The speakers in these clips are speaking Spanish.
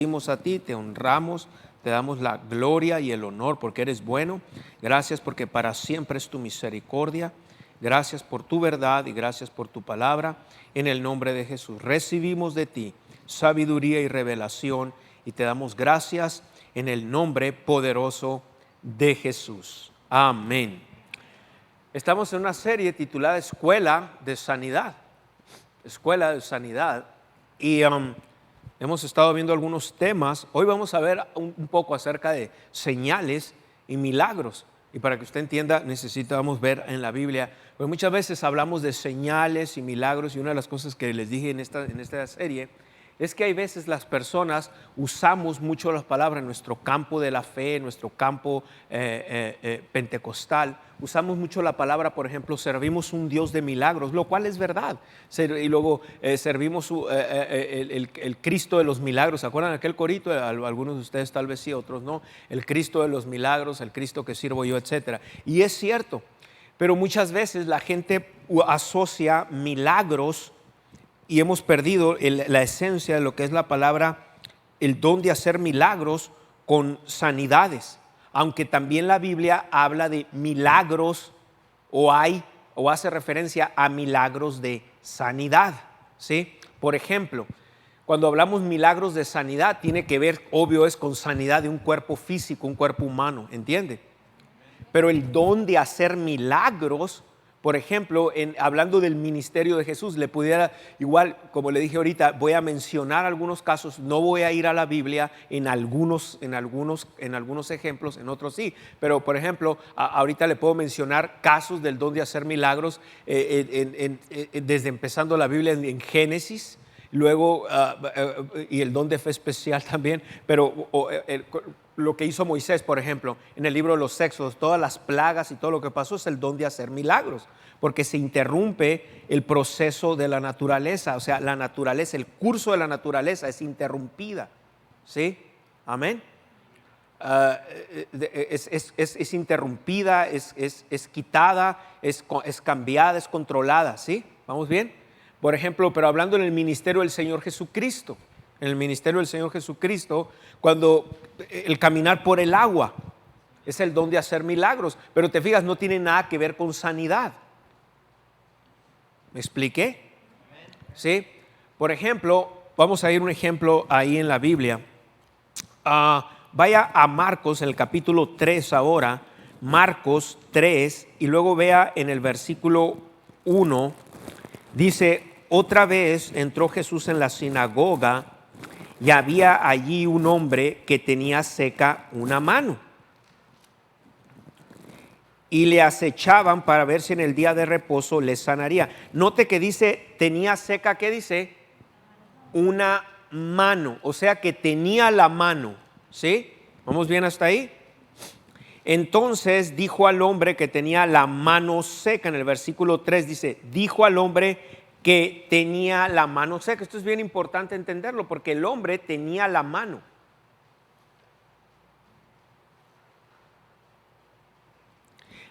A ti, te honramos, te damos la gloria y el honor porque eres bueno. Gracias porque para siempre es tu misericordia. Gracias por tu verdad y gracias por tu palabra. En el nombre de Jesús recibimos de ti sabiduría y revelación y te damos gracias en el nombre poderoso de Jesús. Amén. Estamos en una serie titulada Escuela de Sanidad. Escuela de Sanidad. Y hemos estado viendo algunos temas. Hoy vamos a ver un poco acerca de señales y milagros. Y para que usted entienda, necesitamos ver en la Biblia. Pues muchas veces hablamos de señales y milagros. Y una de las cosas que les dije en esta serie es que hay veces las personas usamos mucho las palabras en nuestro campo de la fe, en nuestro campo pentecostal. Usamos mucho la palabra, por ejemplo, servimos un Dios de milagros, lo cual es verdad. Y luego servimos el Cristo de los milagros. ¿Se acuerdan de aquel corito? Algunos de ustedes tal vez sí, otros no. El Cristo de los milagros, el Cristo que sirvo yo, etc. Y es cierto, pero muchas veces la gente asocia milagros y hemos perdido la esencia de lo que es la palabra, el don de hacer milagros con sanidades. Aunque también la Biblia habla de milagros o hace referencia a milagros de sanidad, ¿sí? Por ejemplo, cuando hablamos milagros de sanidad, tiene que ver, obvio, es con sanidad de un cuerpo físico, un cuerpo humano, ¿entiende? Pero el don de hacer milagros, por ejemplo, hablando del ministerio de Jesús, le pudiera, igual, como le dije ahorita, voy a mencionar algunos casos, no voy a ir a la Biblia en algunos ejemplos, en otros sí, pero por ejemplo, ahorita le puedo mencionar casos del don de hacer milagros, desde empezando la Biblia en Génesis, luego, y el don de fe especial también, pero lo que hizo Moisés, por ejemplo, en el libro de los Éxodos, todas las plagas y todo lo que pasó es el don de hacer milagros, porque se interrumpe el proceso de la naturaleza, o sea, la naturaleza, el curso de la naturaleza es interrumpida, ¿sí? Amén. Es interrumpida, es quitada, es cambiada, es controlada, ¿sí? ¿Vamos bien? Por ejemplo, pero hablando en el ministerio del Señor Jesucristo, en el ministerio del Señor Jesucristo, cuando el caminar por el agua es el don de hacer milagros, pero te fijas, no tiene nada que ver con sanidad. ¿Me expliqué? ¿Sí? Por ejemplo, vamos a ir un ejemplo ahí en la Biblia. Vaya a Marcos, en el capítulo 3 ahora, Marcos 3, y luego vea en el versículo 1, dice: otra vez entró Jesús en la sinagoga y había allí un hombre que tenía seca una mano. Y le acechaban para ver si en el día de reposo le sanaría. Note que dice, tenía seca, ¿qué dice? Una mano, o sea que tenía la mano, ¿sí? ¿Vamos bien hasta ahí? Entonces dijo al hombre que tenía la mano seca, en el versículo 3 dice, dijo al hombre que tenía la mano seca. Esto es bien importante entenderlo porque el hombre tenía la mano.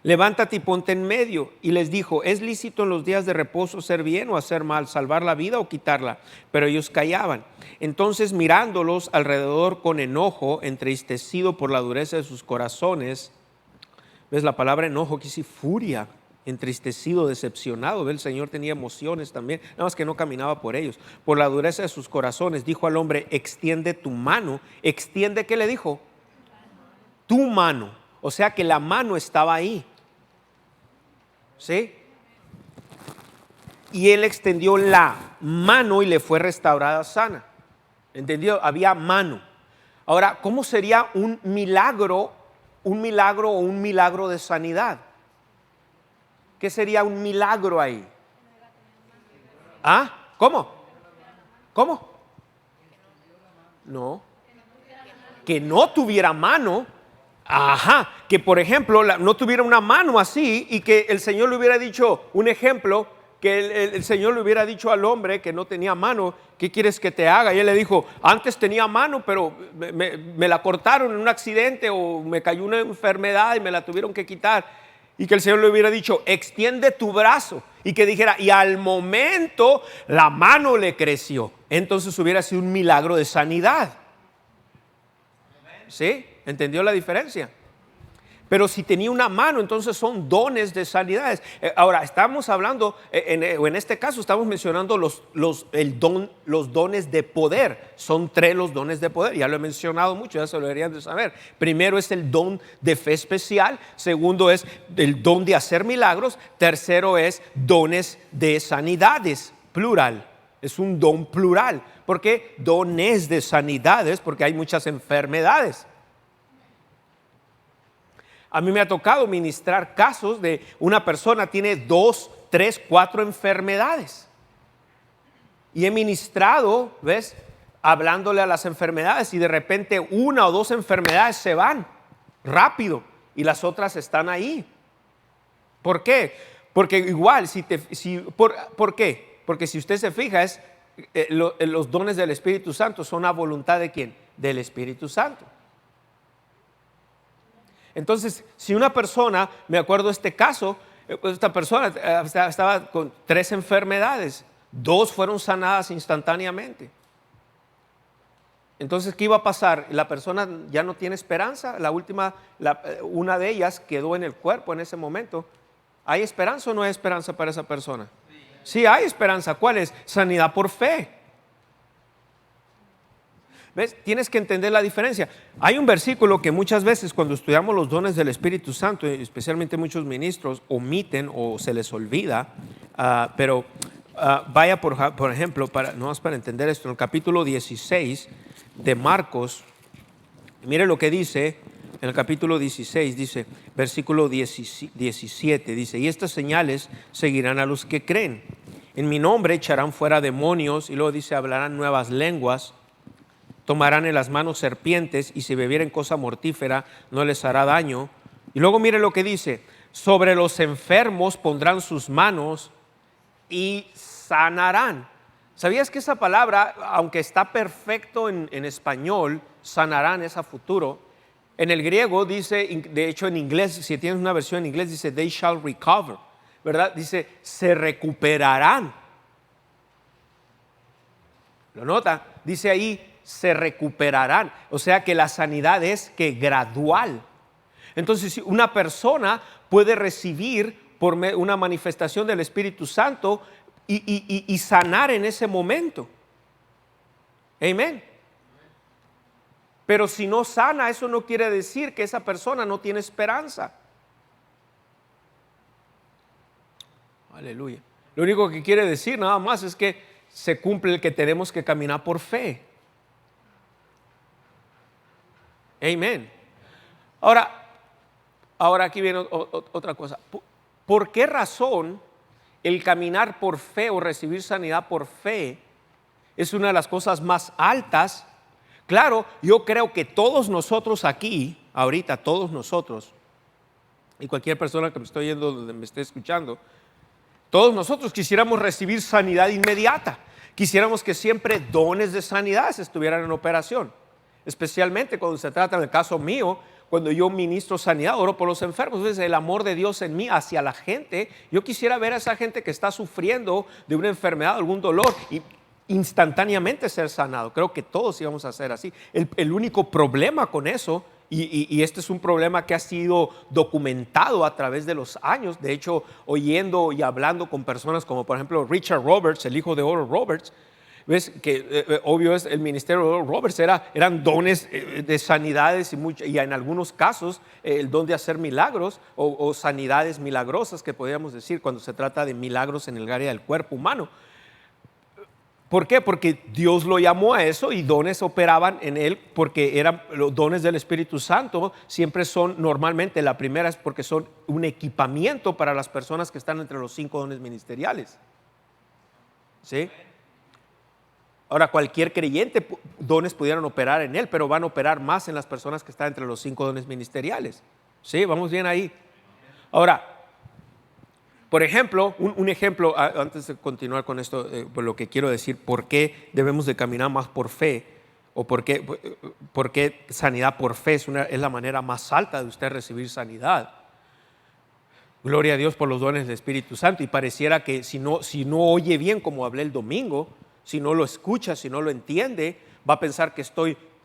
Levántate y ponte en medio. Y les dijo, ¿es lícito en los días de reposo hacer bien o hacer mal, salvar la vida o quitarla? Pero ellos callaban. Entonces, mirándolos alrededor con enojo, entristecido por la dureza de sus corazones, ¿ves la palabra enojo? Que dice furia, entristecido, decepcionado. El Señor tenía emociones también, nada más que no caminaba por ellos. Por la dureza de sus corazones, dijo al hombre, extiende tu mano. Extiende, ¿qué le dijo? Tu mano. O sea que la mano estaba ahí, ¿sí? Y él extendió la mano y le fue restaurada sana. ¿Entendió? Había mano. Ahora, ¿cómo sería un milagro o un milagro de sanidad? ¿Qué sería un milagro ahí? ¿Ah? ¿Cómo? ¿Cómo? No. Que no tuviera mano. Ajá. Que por ejemplo no tuviera una mano así y que el Señor le hubiera dicho, un ejemplo, que el Señor le hubiera dicho al hombre que no tenía mano, ¿qué quieres que te haga? Y él le dijo, antes tenía mano, pero me la cortaron en un accidente o me cayó una enfermedad y me la tuvieron que quitar. Y que el Señor le hubiera dicho, extiende tu brazo. Y que dijera, y al momento la mano le creció. Entonces hubiera sido un milagro de sanidad. ¿Sí? ¿Entendió la diferencia? Pero si tenía una mano, entonces son dones de sanidades. Ahora, estamos hablando, en este caso estamos mencionando los dones de poder. Son 3 los dones de poder. Ya lo he mencionado mucho, ya se lo deberían de saber. Primero es el don de fe especial. Segundo es el don de hacer milagros. Tercero es dones de sanidades, plural. Es un don plural. ¿Por qué? Dones de sanidades, porque hay muchas enfermedades. A mí me ha tocado ministrar casos de una persona tiene 2, 3, 4 enfermedades. Y he ministrado, ¿ves? Hablándole a las enfermedades y de repente 1 o 2 enfermedades se van rápido y las otras están ahí. ¿Por qué? Porque igual, ¿por qué? Porque si usted se fija, los dones del Espíritu Santo son a voluntad ¿de quién? Del Espíritu Santo. Entonces, si una persona, me acuerdo de este caso, esta persona estaba con 3 enfermedades, 2 fueron sanadas instantáneamente. Entonces, ¿qué iba a pasar? La persona ya no tiene esperanza. Una de ellas quedó en el cuerpo en ese momento. ¿Hay esperanza o no hay esperanza para esa persona? Sí, hay esperanza. ¿Cuál es? Sanidad por fe. ¿Ves? Tienes que entender la diferencia. Hay un versículo que muchas veces cuando estudiamos los dones del Espíritu Santo, especialmente muchos ministros omiten o se les olvida, pero vaya por ejemplo, no más para entender esto, en el capítulo 16 de Marcos, mire lo que dice, en el capítulo 16 dice, versículo 17, dice, y estas señales seguirán a los que creen. En mi nombre echarán fuera demonios, y luego dice, hablarán nuevas lenguas. Tomarán en las manos serpientes y si bebieren cosa mortífera no les hará daño. Y luego mire lo que dice, sobre los enfermos pondrán sus manos y sanarán. ¿Sabías que esa palabra, aunque está perfecto en español, sanarán es a futuro? En el griego dice, de hecho en inglés, si tienes una versión en inglés dice they shall recover, ¿verdad? Dice se recuperarán. ¿Lo nota? Dice ahí se recuperarán, o sea que la sanidad es que gradual. Entonces si una persona puede recibir por una manifestación del Espíritu Santo y sanar en ese momento. Amén. Pero si no sana, eso no quiere decir que esa persona no tiene esperanza. Aleluya. Lo único que quiere decir nada más es que se cumple el que tenemos que caminar por fe. Amén. Ahora aquí viene otra cosa. ¿Por qué razón el caminar por fe o recibir sanidad por fe es una de las cosas más altas? Claro, yo creo que todos nosotros aquí, ahorita todos nosotros, y cualquier persona que me esté oyendo, donde me esté escuchando, todos nosotros quisiéramos recibir sanidad inmediata. Quisiéramos que siempre dones de sanidad estuvieran en operación. Especialmente cuando se trata del caso mío, cuando yo ministro sanidad, oro por los enfermos. Entonces el amor de Dios en mí hacia la gente, yo quisiera ver a esa gente que está sufriendo de una enfermedad, algún dolor, y instantáneamente ser sanado. Creo que todos íbamos a ser así. El único problema con eso, y este es un problema que ha sido documentado a través de los años, de hecho oyendo y hablando con personas como por ejemplo Richard Roberts, el hijo de Oral Roberts. ¿Ves? Que obvio es el ministerio de Oral Roberts eran dones de sanidades y en algunos casos el don de hacer milagros o sanidades milagrosas que podríamos decir cuando se trata de milagros en el área del cuerpo humano. ¿Por qué? Porque Dios lo llamó a eso y dones operaban en él porque eran los dones del Espíritu Santo. Siempre son, normalmente la primera es porque son un equipamiento para las personas que están entre los 5 dones ministeriales. ¿Sí? Ahora, cualquier creyente, dones pudieran operar en él, pero van a operar más en las personas que están entre los 5 dones ministeriales. ¿Sí? ¿Vamos bien ahí? Ahora, por ejemplo, un ejemplo, antes de continuar con esto, por lo que quiero decir, ¿por qué debemos de caminar más por fe? ¿O por qué sanidad por fe es la manera más alta de usted recibir sanidad? Gloria a Dios por los dones del Espíritu Santo. Y pareciera que si no oye bien como hablé el domingo, si no lo escucha, si no lo entiende, va a pensar que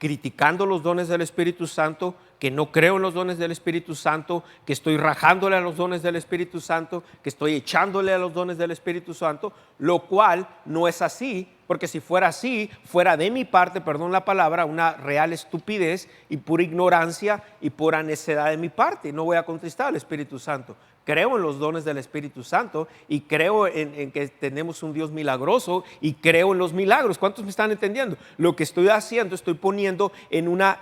criticando los dones del Espíritu Santo, que no creo en los dones del Espíritu Santo, que estoy rajándole a los dones del Espíritu Santo, que estoy echándole a los dones del Espíritu Santo, lo cual no es así, porque si fuera así, fuera de mi parte, perdón la palabra, una real estupidez y pura ignorancia y pura necedad de mi parte. No voy a contristar al Espíritu Santo. Creo en los dones del Espíritu Santo y creo en que tenemos un Dios milagroso y creo en los milagros. ¿Cuántos me están entendiendo? Lo que estoy haciendo, estoy poniendo en una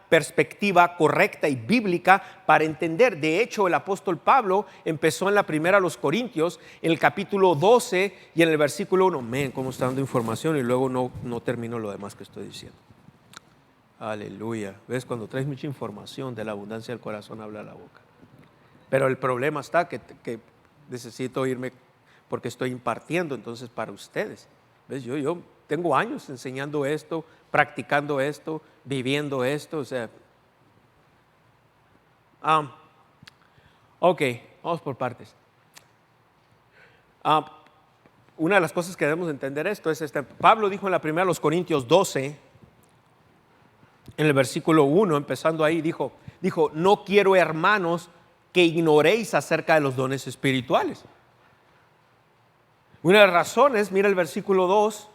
perspectiva correcta y bíblica para entender. De hecho, el apóstol Pablo empezó en la primera a los Corintios, en el capítulo 12 y en el versículo 1. Cómo está dando información y luego no termino lo demás que estoy diciendo. Aleluya. ¿Ves? Cuando traes mucha información, de la abundancia del corazón habla la boca. Pero el problema está que necesito irme porque estoy impartiendo entonces para ustedes. ¿Ves? Yo tengo años enseñando esto, practicando esto, viviendo esto. O sea, ok, vamos por partes. Una de las cosas que debemos entender esto es Pablo dijo en la primera los Corintios 12, en el versículo 1, empezando ahí, dijo, no quiero, hermanos, que ignoréis acerca de los dones espirituales. Una de las razones, mira el versículo 2,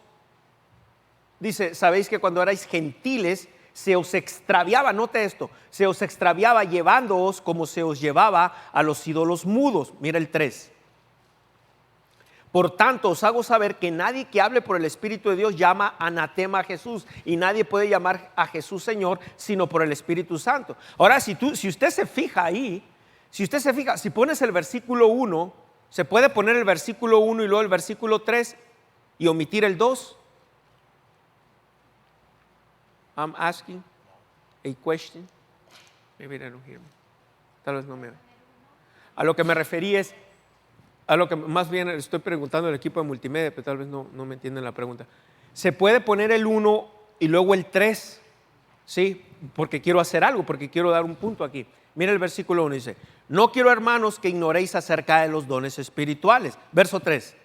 dice, sabéis que cuando erais gentiles se os extraviaba, note esto, se os extraviaba llevándoos como se os llevaba a los ídolos mudos. Mira el 3. Por tanto, os hago saber que nadie que hable por el Espíritu de Dios llama anatema a Jesús, y nadie puede llamar a Jesús Señor sino por el Espíritu Santo. Ahora, si usted se fija ahí, si pones el versículo 1, se puede poner el versículo 1 y luego el versículo 3 y omitir el 2. I'm asking a question. Maybe they don't hear me. Tal vez no me oyen. A lo que me referí es, a lo que más bien estoy preguntando al equipo de multimedia, pero tal vez no me entienden la pregunta. Se puede poner el 1 y luego el 3, ¿sí? Porque quiero hacer algo, porque quiero dar un punto aquí. Mira el versículo 1, dice, no quiero, hermanos, que ignoréis acerca de los dones espirituales. Verso 3.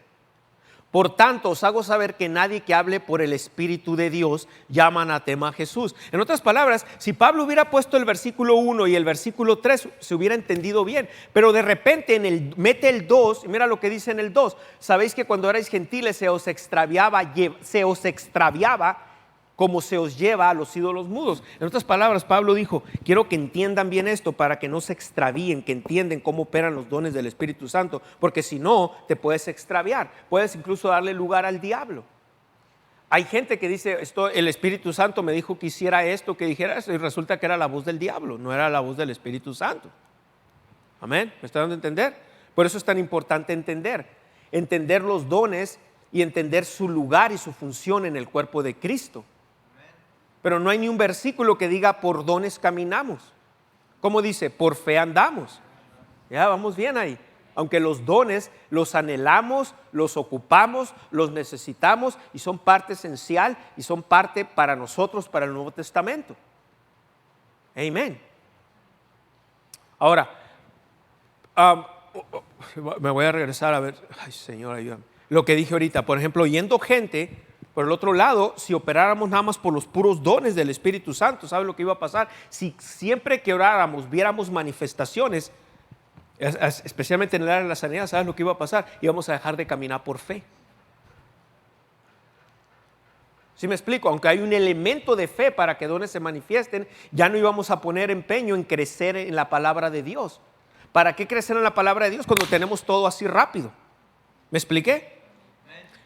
Por tanto, os hago saber que nadie que hable por el Espíritu de Dios llama anatema a Jesús. En otras palabras, si Pablo hubiera puesto el versículo 1 y el versículo 3, se hubiera entendido bien. Pero de repente mete el 2, y mira lo que dice en el 2. Sabéis que cuando erais gentiles se os extraviaba como se os lleva a los ídolos mudos. En otras palabras, Pablo dijo, quiero que entiendan bien esto para que no se extravíen, que entiendan cómo operan los dones del Espíritu Santo, porque si no, te puedes extraviar, puedes incluso darle lugar al diablo. Hay gente que dice, el Espíritu Santo me dijo que hiciera esto, que dijera eso, y resulta que era la voz del diablo, no era la voz del Espíritu Santo. Amén, ¿me está dando a entender? Por eso es tan importante entender los dones y entender su lugar y su función en el cuerpo de Cristo. Pero no hay ni un versículo que diga por dones caminamos. ¿Cómo dice? Por fe andamos. Ya vamos bien ahí. Aunque los dones los anhelamos, los ocupamos, los necesitamos y son parte esencial y son parte para nosotros, para el Nuevo Testamento. Amén. Ahora, me voy a regresar a ver. Ay, Señor, ayúdame. Lo que dije ahorita, por ejemplo, yendo gente. Por el otro lado, si operáramos nada más por los puros dones del Espíritu Santo, ¿sabe lo que iba a pasar? Si siempre que oráramos viéramos manifestaciones, especialmente en el área de la sanidad, ¿sabes lo que iba a pasar? Íbamos a dejar de caminar por fe. ¿Sí me explico? Aunque hay un elemento de fe para que dones se manifiesten, ya no íbamos a poner empeño en crecer en la palabra de Dios. ¿Para qué crecer en la palabra de Dios cuando tenemos todo así rápido? ¿Me expliqué?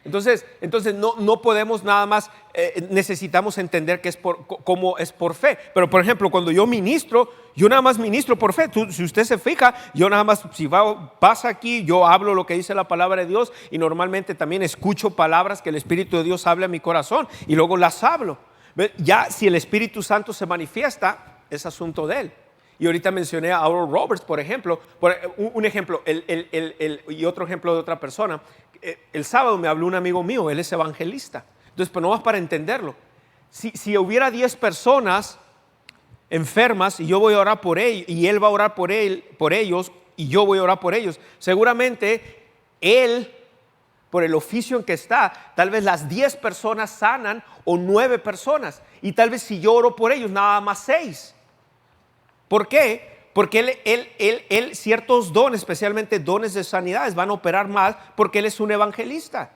Entonces no podemos nada más, necesitamos entender que cómo es por fe. Pero por ejemplo, cuando yo ministro, yo nada más ministro por fe. Si usted se fija, yo nada más, pasa aquí, yo hablo lo que dice la palabra de Dios y normalmente también escucho palabras que el Espíritu de Dios habla a mi corazón y luego las hablo. Ya si el Espíritu Santo se manifiesta, es asunto de él. Y ahorita mencioné a Oral Roberts, por ejemplo, un ejemplo, y otro ejemplo de otra persona. El sábado me habló un amigo mío, él es evangelista. Entonces, pero no más para entenderlo. Si hubiera 10 personas enfermas y yo voy a orar por ellos, y él va a orar por ellos, y yo voy a orar por ellos, seguramente él, por el oficio en que está, tal vez las 10 personas sanan o 9 personas. Y tal vez si yo oro por ellos, nada más 6. ¿Por qué? Porque él ciertos dones, especialmente dones de sanidades, van a operar más porque él es un evangelista.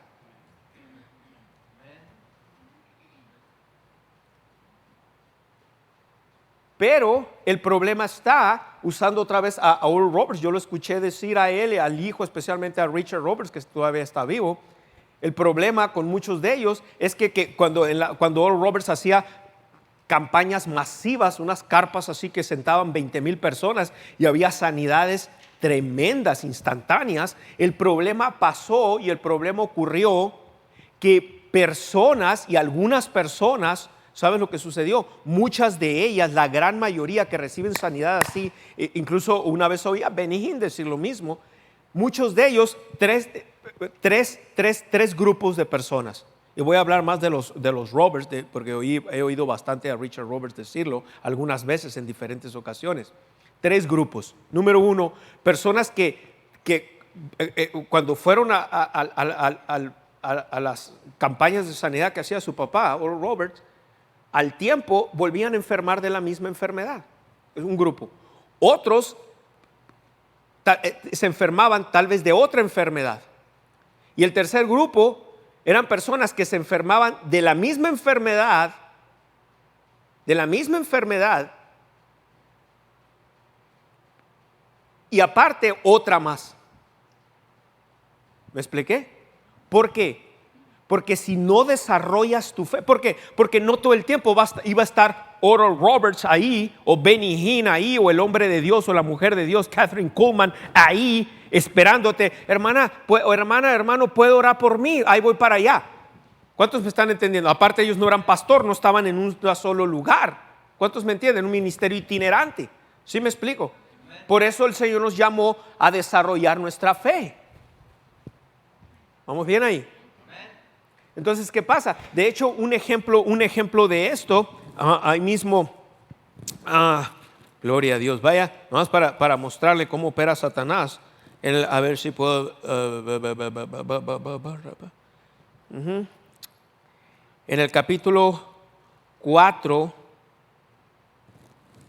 Pero el problema está, usando otra vez a Oral Roberts, yo lo escuché decir a él, al hijo, especialmente a Richard Roberts, que todavía está vivo. El problema con muchos de ellos es que cuando Oral Roberts hacía campañas masivas, unas carpas así que sentaban 20,000 personas y había sanidades tremendas, instantáneas, el problema pasó y el problema ocurrió que personas y algunas personas, ¿sabes lo que sucedió? Muchas de ellas, la gran mayoría que reciben sanidad así, incluso una vez oí a Benny Hinn decir lo mismo, muchos de ellos, tres grupos de personas. Y voy a hablar más de los Roberts, porque he oído bastante a Richard Roberts decirlo algunas veces en diferentes ocasiones. 3 grupos. Número 1, personas que cuando fueron a las campañas de sanidad que hacía su papá, Oral Roberts, al tiempo volvían a enfermar de la misma enfermedad. Es un grupo. Otros se enfermaban tal vez de otra enfermedad. Y el tercer grupo eran personas que se enfermaban de la misma enfermedad, y aparte otra más. ¿Me expliqué? ¿Por qué? Porque si no desarrollas tu fe, ¿por qué? Porque no todo el tiempo iba a estar Oral Roberts ahí, o Benny Hinn ahí, o el hombre de Dios, o la mujer de Dios, Catherine Kuhlman, ahí esperándote. Hermana, hermano, ¿puede orar por mí? Ahí voy para allá. ¿Cuántos me están entendiendo? Aparte, ellos no eran pastor, no estaban en un solo lugar. ¿Cuántos me entienden? Un ministerio itinerante. ¿Sí me explico? Por eso el Señor nos llamó a desarrollar nuestra fe. ¿Vamos bien ahí? Entonces, ¿qué pasa? De hecho, un ejemplo de esto, ahí mismo, gloria a Dios, vaya, nomás para mostrarle cómo opera Satanás, a ver si puedo, en el capítulo 4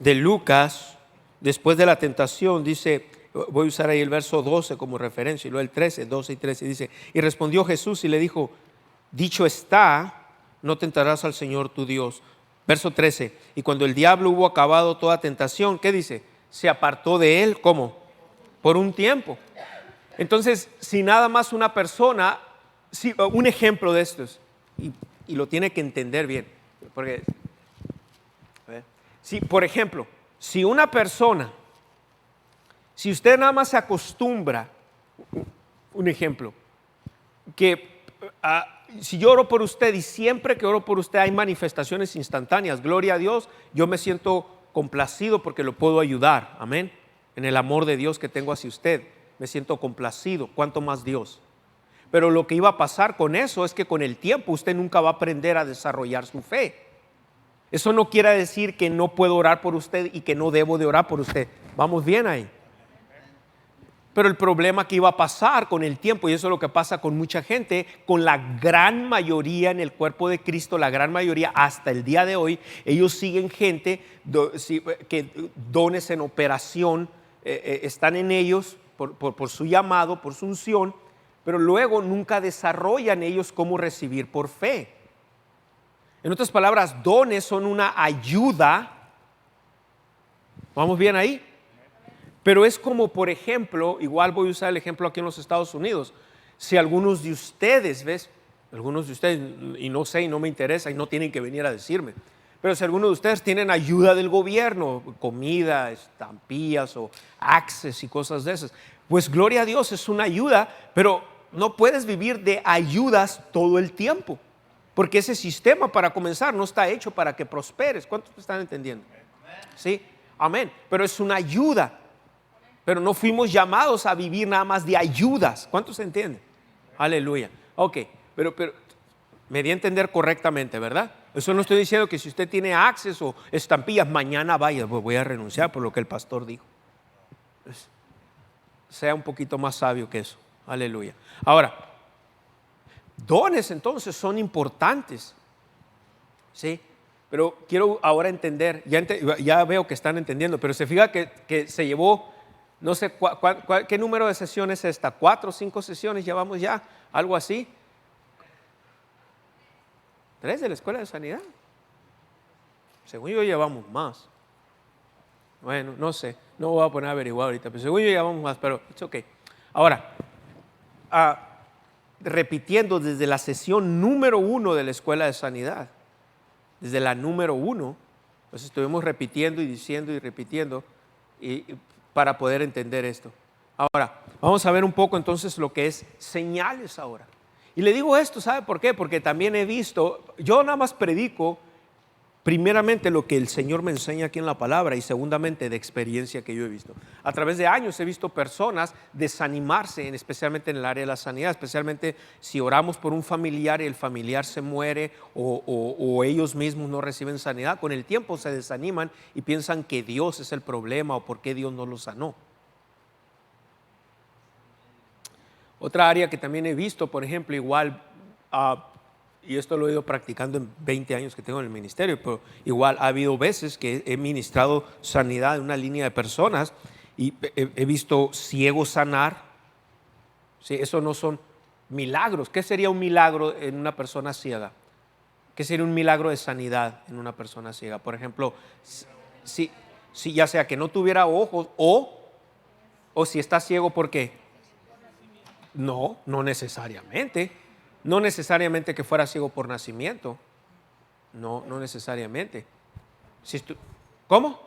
de Lucas, después de la tentación, dice, voy a usar ahí el verso 12 como referencia, y luego el 13, 12 y 13, dice, y respondió Jesús y le dijo, dicho está, no tentarás al Señor tu Dios. Verso 13, y cuando el diablo hubo acabado toda tentación, ¿qué dice? Se apartó de él, ¿cómo? Por un tiempo. Entonces, si nada más una persona, un ejemplo de estos, y lo tiene que entender bien, porque, si, por ejemplo, si una persona, si usted nada más se acostumbra, un ejemplo, que si yo oro por usted y siempre que oro por usted hay manifestaciones instantáneas, gloria a Dios, yo me siento complacido porque lo puedo ayudar, amén, en el amor de Dios que tengo hacia usted, me siento complacido, cuánto más Dios. Pero lo que iba a pasar con eso es que con el tiempo usted nunca va a aprender a desarrollar su fe. Eso no quiere decir que no puedo orar por usted y que no debo de orar por usted. Vamos bien ahí. Pero el problema que iba a pasar con el tiempo, y eso es lo que pasa con mucha gente, con la gran mayoría en el cuerpo de Cristo, la gran mayoría hasta el día de hoy, ellos siguen gente que dones en operación están en ellos por su llamado, por su unción, pero luego nunca desarrollan ellos cómo recibir por fe. En otras palabras, dones son una ayuda. ¿Vamos bien ahí? Pero es como, por ejemplo, igual voy a usar el ejemplo aquí en los Estados Unidos. Si algunos de ustedes, y no sé y no me interesa y no tienen que venir a decirme, pero si algunos de ustedes tienen ayuda del gobierno, comida, estampillas o access y cosas de esas, pues gloria a Dios, es una ayuda, pero no puedes vivir de ayudas todo el tiempo, porque ese sistema para comenzar no está hecho para que prosperes. ¿Cuántos me están entendiendo? Sí, amén, pero es una ayuda. Pero no fuimos llamados a vivir nada más de ayudas. ¿Cuántos se entienden? Aleluya. Ok, pero me di a entender correctamente, ¿verdad? Eso no estoy diciendo que si usted tiene acceso o estampillas, mañana vaya, pues voy a renunciar por lo que el pastor dijo. Sea un poquito más sabio que eso. Aleluya. Ahora, dones entonces son importantes, ¿sí? Pero quiero ahora entender, ya veo que están entendiendo, pero se fija que se llevó, no sé, ¿qué número de sesiones es esta? 4 o 5 sesiones llevamos ya, algo así. 3 de la Escuela de Sanidad. Según yo llevamos más. Bueno, no sé, no voy a poner a averiguar ahorita, pero según yo llevamos más, pero es ok. Ahora, repitiendo desde la sesión número 1 de la Escuela de Sanidad, desde la número 1, pues estuvimos repitiendo y diciendo y repitiendo para poder entender esto. Ahora, vamos a ver un poco entonces lo que es señales ahora. Y le digo esto, ¿sabe por qué? Porque también he visto, yo nada más predico primeramente lo que el Señor me enseña aquí en la palabra y segundamente de experiencia que yo he visto. A través de años he visto personas desanimarse, especialmente en el área de la sanidad, especialmente si oramos por un familiar y el familiar se muere o ellos mismos no reciben sanidad. Con el tiempo se desaniman y piensan que Dios es el problema o por qué Dios no los sanó. Otra área que también he visto, por ejemplo, igual, y esto lo he ido practicando en 20 años que tengo en el ministerio, pero igual ha habido veces que he ministrado sanidad en una línea de personas y he visto ciegos sanar. ¿Sí? Eso no son milagros. ¿Qué sería un milagro en una persona ciega? ¿Qué sería un milagro de sanidad en una persona ciega? Por ejemplo, si ya sea que no tuviera ojos o si está ciego, ¿por qué? No necesariamente. No necesariamente que fuera ciego por nacimiento. No necesariamente. ¿Cómo?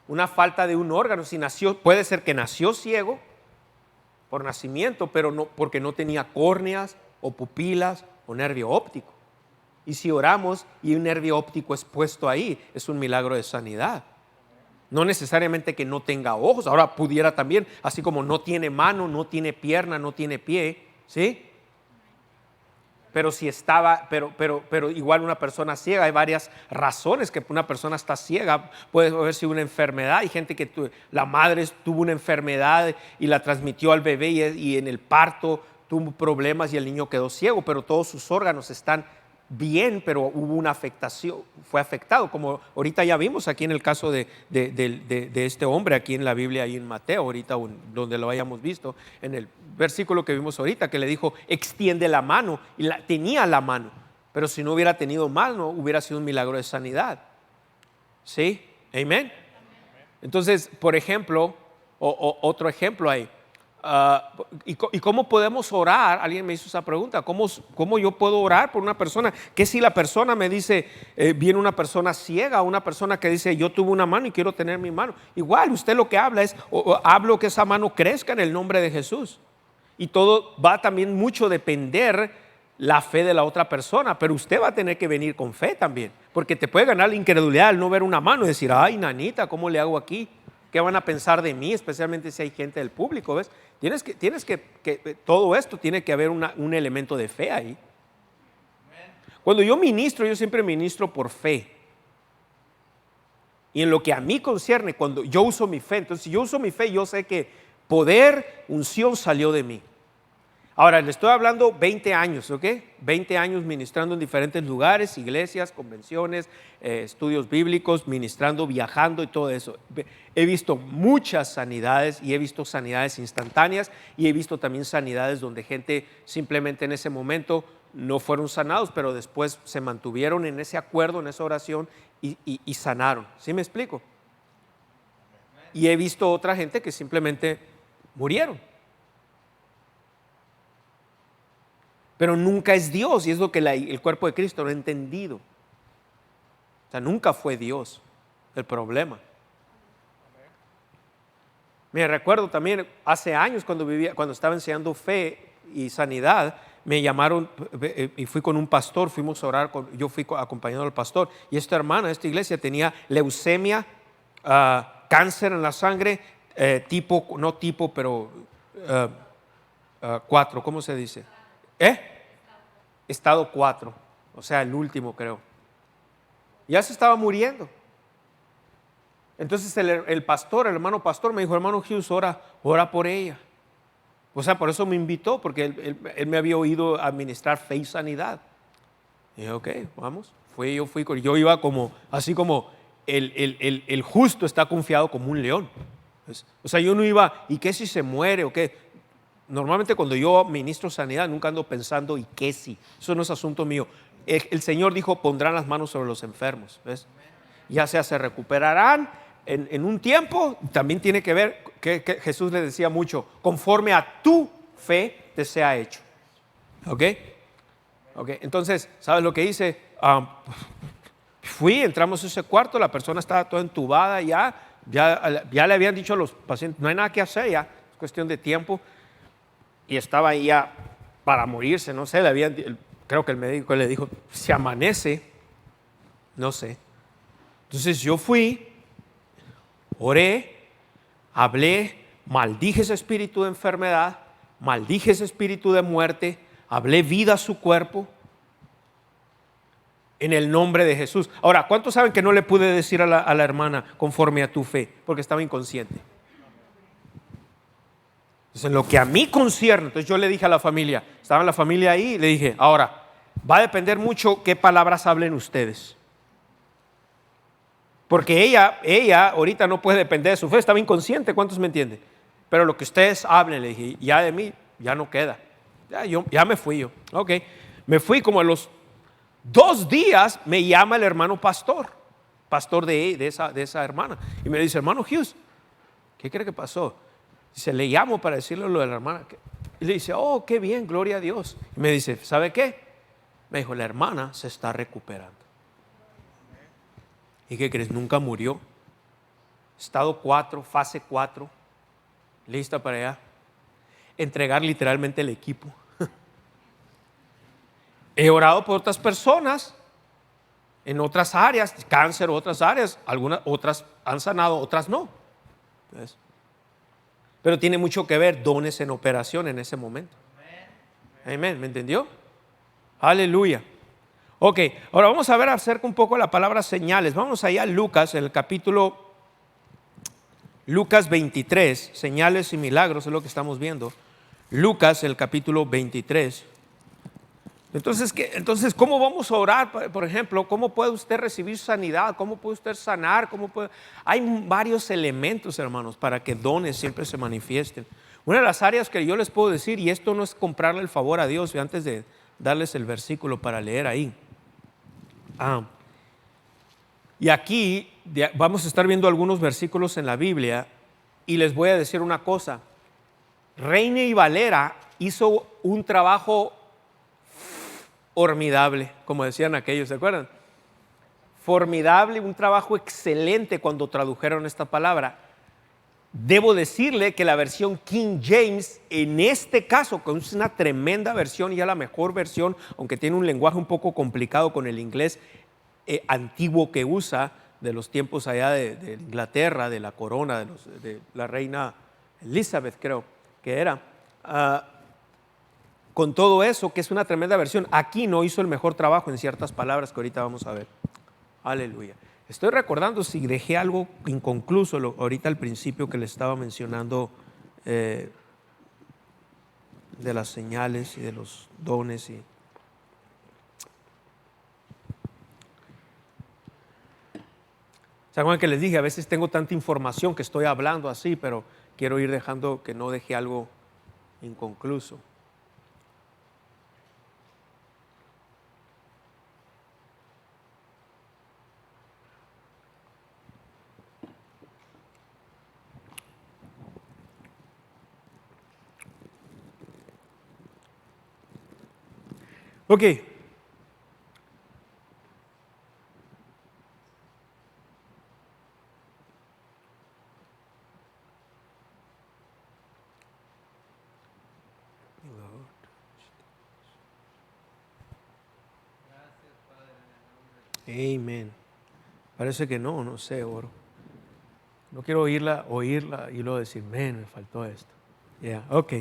Una falta de un órgano. Si nació, puede ser que nació ciego por nacimiento, pero no porque no tenía córneas o pupilas o nervio óptico. Y si oramos y un nervio óptico es puesto ahí, es un milagro de sanidad. No necesariamente que no tenga ojos. Ahora pudiera también, así como no tiene mano, no tiene pierna, no tiene pie, ¿sí? Pero si estaba, pero igual una persona ciega, hay varias razones que una persona está ciega. Puede haber sido una enfermedad. Hay gente que la madre tuvo una enfermedad y la transmitió al bebé y en el parto tuvo problemas y el niño quedó ciego, pero todos sus órganos están bien, pero hubo una afectación, fue afectado, como ahorita ya vimos aquí en el caso de este hombre aquí en la Biblia, ahí en Mateo, ahorita donde lo hayamos visto, en el versículo que vimos ahorita, que le dijo, extiende la mano, y tenía la mano, pero si no hubiera tenido mano, hubiera sido un milagro de sanidad. ¿Sí? ¿Amén? Entonces, por ejemplo, otro ejemplo ahí. ¿Y cómo podemos orar? Alguien me hizo esa pregunta. ¿Cómo yo puedo orar por una persona? ¿Qué si la persona me dice, viene una persona ciega, una persona que dice, yo tuve una mano y quiero tener mi mano? Igual, usted lo que habla es, hablo que esa mano crezca en el nombre de Jesús. Y todo va también mucho a depender la fe de la otra persona, pero usted va a tener que venir con fe también, porque te puede ganar la incredulidad al no ver una mano y decir, ay, nanita, ¿cómo le hago aquí? ¿Qué van a pensar de mí? Especialmente si hay gente del público, ¿ves? Tienes que todo esto tiene que haber un elemento de fe ahí. Cuando yo ministro, yo siempre ministro por fe. Y en lo que a mí concierne, cuando yo uso mi fe, entonces si yo uso mi fe, yo sé que poder, unción salió de mí. Ahora, le estoy hablando 20 años, ¿ok? 20 años ministrando en diferentes lugares, iglesias, convenciones, estudios bíblicos, ministrando, viajando y todo eso. He visto muchas sanidades y he visto sanidades instantáneas y he visto también sanidades donde gente simplemente en ese momento no fueron sanados, pero después se mantuvieron en ese acuerdo, en esa oración y sanaron. ¿Sí me explico? Y he visto otra gente que simplemente murieron. Pero nunca es Dios, y es lo que el cuerpo de Cristo no ha entendido. O sea, nunca fue Dios el problema. Me recuerdo también hace años cuando estaba enseñando fe y sanidad, me llamaron y fui con un pastor, fuimos a orar, yo fui acompañando al pastor, y esta hermana, esta iglesia tenía leucemia, cáncer en la sangre, pero 4, ¿cómo se dice? Estado 4, o sea, el último creo. Ya se estaba muriendo. Entonces el hermano pastor me dijo, hermano Hughes, ora por ella. O sea, por eso me invitó, porque él me había oído administrar fe y sanidad. Y dije, ok, vamos. Yo iba como, así como el justo está confiado como un león. O sea, yo no iba, ¿y qué si se muere o qué? Normalmente cuando yo ministro sanidad nunca ando pensando, ¿y qué si? Eso no es asunto mío. El Señor dijo, pondrán las manos sobre los enfermos, ¿ves? Ya sea se recuperarán en un tiempo. También tiene que ver que Jesús le decía mucho, conforme a tu fe te sea hecho. ¿Ok? Entonces, ¿sabes lo que hice? Entramos a ese cuarto, la persona estaba toda entubada ya le habían dicho a los pacientes, no hay nada que hacer ya, es cuestión de tiempo, y estaba ahí ya para morirse, no sé, creo que el médico le dijo, si amanece, no sé. Entonces yo fui, oré, hablé, maldije ese espíritu de enfermedad, maldije ese espíritu de muerte, hablé vida a su cuerpo, en el nombre de Jesús. Ahora, ¿cuántos saben que no le pude decir a la hermana conforme a tu fe? Porque estaba inconsciente. Entonces, en lo que a mí concierne, entonces yo le dije a la familia, estaba la familia ahí, le dije, ahora, va a depender mucho qué palabras hablen ustedes. Porque ella ahorita no puede depender de su fe, estaba inconsciente, ¿cuántos me entienden? Pero lo que ustedes hablen, le dije, ya de mí, ya no queda. Ya me fui yo. Ok, me fui como a los 2 días me llama el hermano pastor de esa hermana, y me dice, hermano Hughes, ¿qué cree que pasó? Dice, le llamo para decirle lo de la hermana. Y le dice, oh, qué bien, gloria a Dios. Y me dice, ¿sabe qué? Me dijo, la hermana se está recuperando. ¿Y qué crees? Nunca murió. Estado 4, fase 4, lista para allá. Entregar literalmente el equipo. He orado por otras personas en otras áreas, cáncer, otras áreas, algunas otras han sanado, otras no. ¿Ves? Pero tiene mucho que ver dones en operación en ese momento. Amén, ¿me entendió? Aleluya. Ok, ahora vamos a ver acerca un poco de la palabra señales. Vamos allá a Lucas, el capítulo Lucas 23, señales y milagros es lo que estamos viendo. Lucas, el capítulo 23. Entonces, ¿cómo vamos a orar? Por ejemplo, ¿cómo puede usted recibir sanidad? ¿Cómo puede usted sanar? Hay varios elementos, hermanos, para que dones siempre se manifiesten. Una de las áreas que yo les puedo decir, y esto no es comprarle el favor a Dios, antes de darles el versículo para leer ahí. Y aquí vamos a estar viendo algunos versículos en la Biblia, y les voy a decir una cosa. Reina y Valera hizo un trabajo formidable, como decían aquellos, ¿se acuerdan? Formidable, un trabajo excelente cuando tradujeron esta palabra. Debo decirle que la versión King James, en este caso, que es una tremenda versión, ya la mejor versión, aunque tiene un lenguaje un poco complicado con el inglés antiguo que usa, de los tiempos allá de Inglaterra, de la corona, de la reina Elizabeth, creo que era. Con todo eso, que es una tremenda versión, aquí no hizo el mejor trabajo en ciertas palabras que ahorita vamos a ver. Aleluya. Estoy recordando si dejé algo inconcluso ahorita al principio que le estaba mencionando de las señales y de los dones. ¿Se acuerdan que les dije? A veces tengo tanta información que estoy hablando así, pero quiero ir dejando que no deje algo inconcluso. Ok. Amén. Parece que no sé, oro. No quiero oírla y luego decir, me faltó esto. Ok,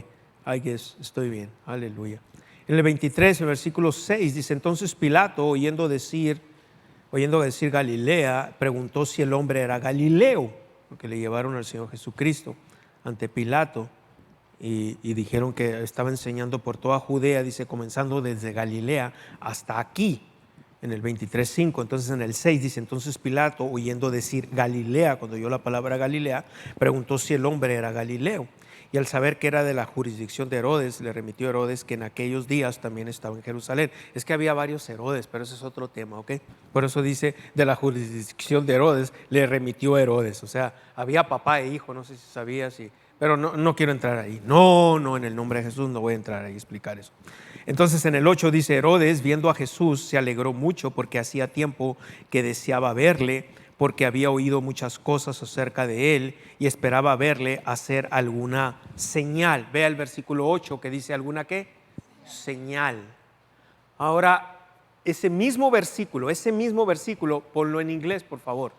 I guess, estoy bien, aleluya. En el 23, el versículo 6, dice, entonces Pilato, oyendo decir Galilea, preguntó si el hombre era Galileo, porque le llevaron al Señor Jesucristo ante Pilato y dijeron que estaba enseñando por toda Judea, dice, comenzando desde Galilea hasta aquí. en el 23:5. Entonces en el 6 dice, entonces Pilato, oyendo decir Galilea, cuando oyó la palabra Galilea, preguntó si el hombre era Galileo. Y al saber que era de la jurisdicción de Herodes, le remitió a Herodes, que en aquellos días también estaba en Jerusalén. Es que había varios Herodes, pero ese es otro tema, ¿ok? Por eso dice, de la jurisdicción de Herodes, le remitió a Herodes. O sea, había papá e hijo, no sé si sabías, pero no quiero entrar ahí. No, en el nombre de Jesús no voy a entrar ahí a explicar eso. Entonces en el 8 dice, Herodes, viendo a Jesús, se alegró mucho porque hacía tiempo que deseaba verle, porque había oído muchas cosas acerca de él y esperaba verle hacer alguna señal. Vea el versículo 8 que dice, ¿alguna qué? Señal. Ahora, ese mismo versículo, ponlo en inglés, por favor.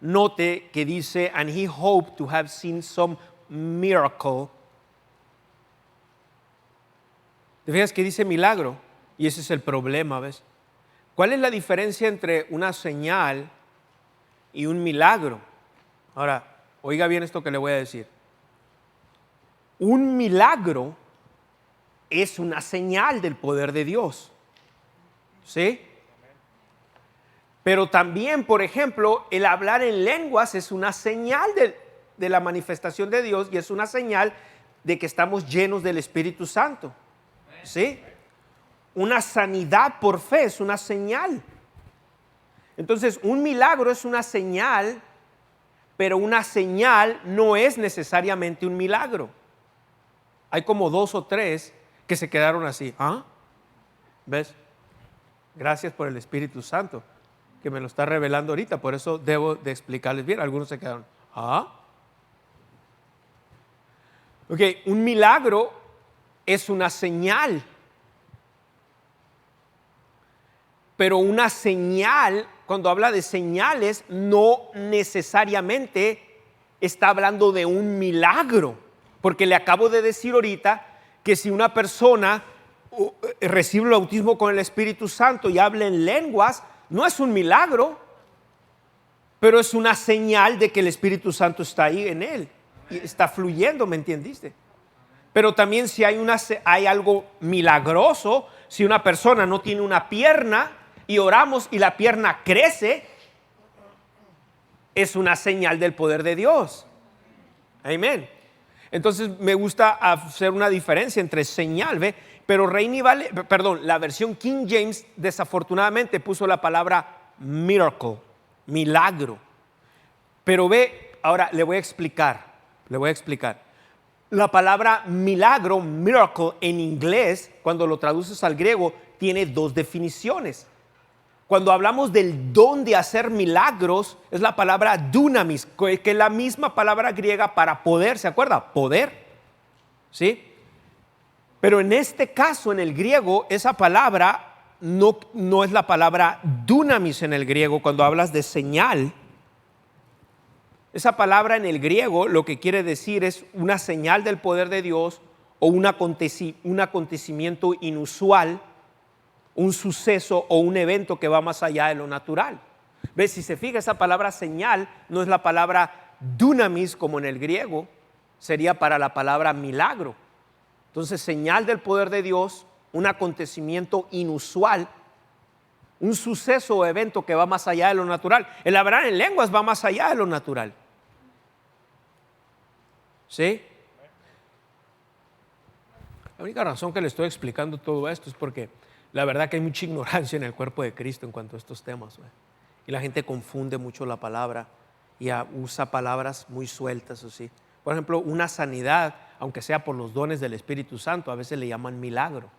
Note que dice, and he hoped to have seen some miracle. ¿Te fijas que dice milagro? Y ese es el problema, ¿ves? ¿Cuál es la diferencia entre una señal y un milagro? Ahora, oiga bien esto que le voy a decir. Un milagro es una señal del poder de Dios. ¿Sí? Pero también, por ejemplo, el hablar en lenguas es una señal de la manifestación de Dios y es una señal de que estamos llenos del Espíritu Santo. ¿Sí? Una sanidad por fe es una señal. Entonces, un milagro es una señal, pero una señal no es necesariamente un milagro. Hay como 2 o 3 que se quedaron así. ¿Ah? ¿Ves? Gracias por el Espíritu Santo, que me lo está revelando ahorita, por eso debo de explicarles bien. Algunos se quedaron. ¿Ah? Ok, un milagro es una señal. Pero una señal, cuando habla de señales, no necesariamente está hablando de un milagro. Porque le acabo de decir ahorita que si una persona recibe el bautismo con el Espíritu Santo y habla en lenguas, no es un milagro, pero es una señal de que el Espíritu Santo está ahí en él y está fluyendo, ¿me entendiste? Pero también si hay algo milagroso, si una persona no tiene una pierna y oramos y la pierna crece, es una señal del poder de Dios. Amén. Entonces me gusta hacer una diferencia entre señal, ¿ve? Pero la versión King James desafortunadamente puso la palabra miracle, milagro. Pero ve, ahora le voy a explicar. La palabra milagro, miracle, en inglés, cuando lo traduces al griego, tiene 2 definiciones. Cuando hablamos del don de hacer milagros, es la palabra dunamis, que es la misma palabra griega para poder, ¿se acuerda? Poder, ¿sí? Pero en este caso, en el griego, esa palabra no es la palabra dunamis en el griego. Cuando hablas de señal, esa palabra en el griego lo que quiere decir es una señal del poder de Dios o un acontecimiento inusual, un suceso o un evento que va más allá de lo natural. ¿Ves? Si se fija, esa palabra señal no es la palabra dunamis como en el griego, sería para la palabra milagro. Entonces, señal del poder de Dios, un acontecimiento inusual, un suceso o evento que va más allá de lo natural. El hablar en lenguas va más allá de lo natural. ¿Sí? La única razón que le estoy explicando todo esto es porque la verdad que hay mucha ignorancia en el cuerpo de Cristo en cuanto a estos temas, ¿ve? Y la gente confunde mucho la palabra y usa palabras muy sueltas así. Por ejemplo, una sanidad, aunque sea por los dones del Espíritu Santo, a veces le llaman milagro.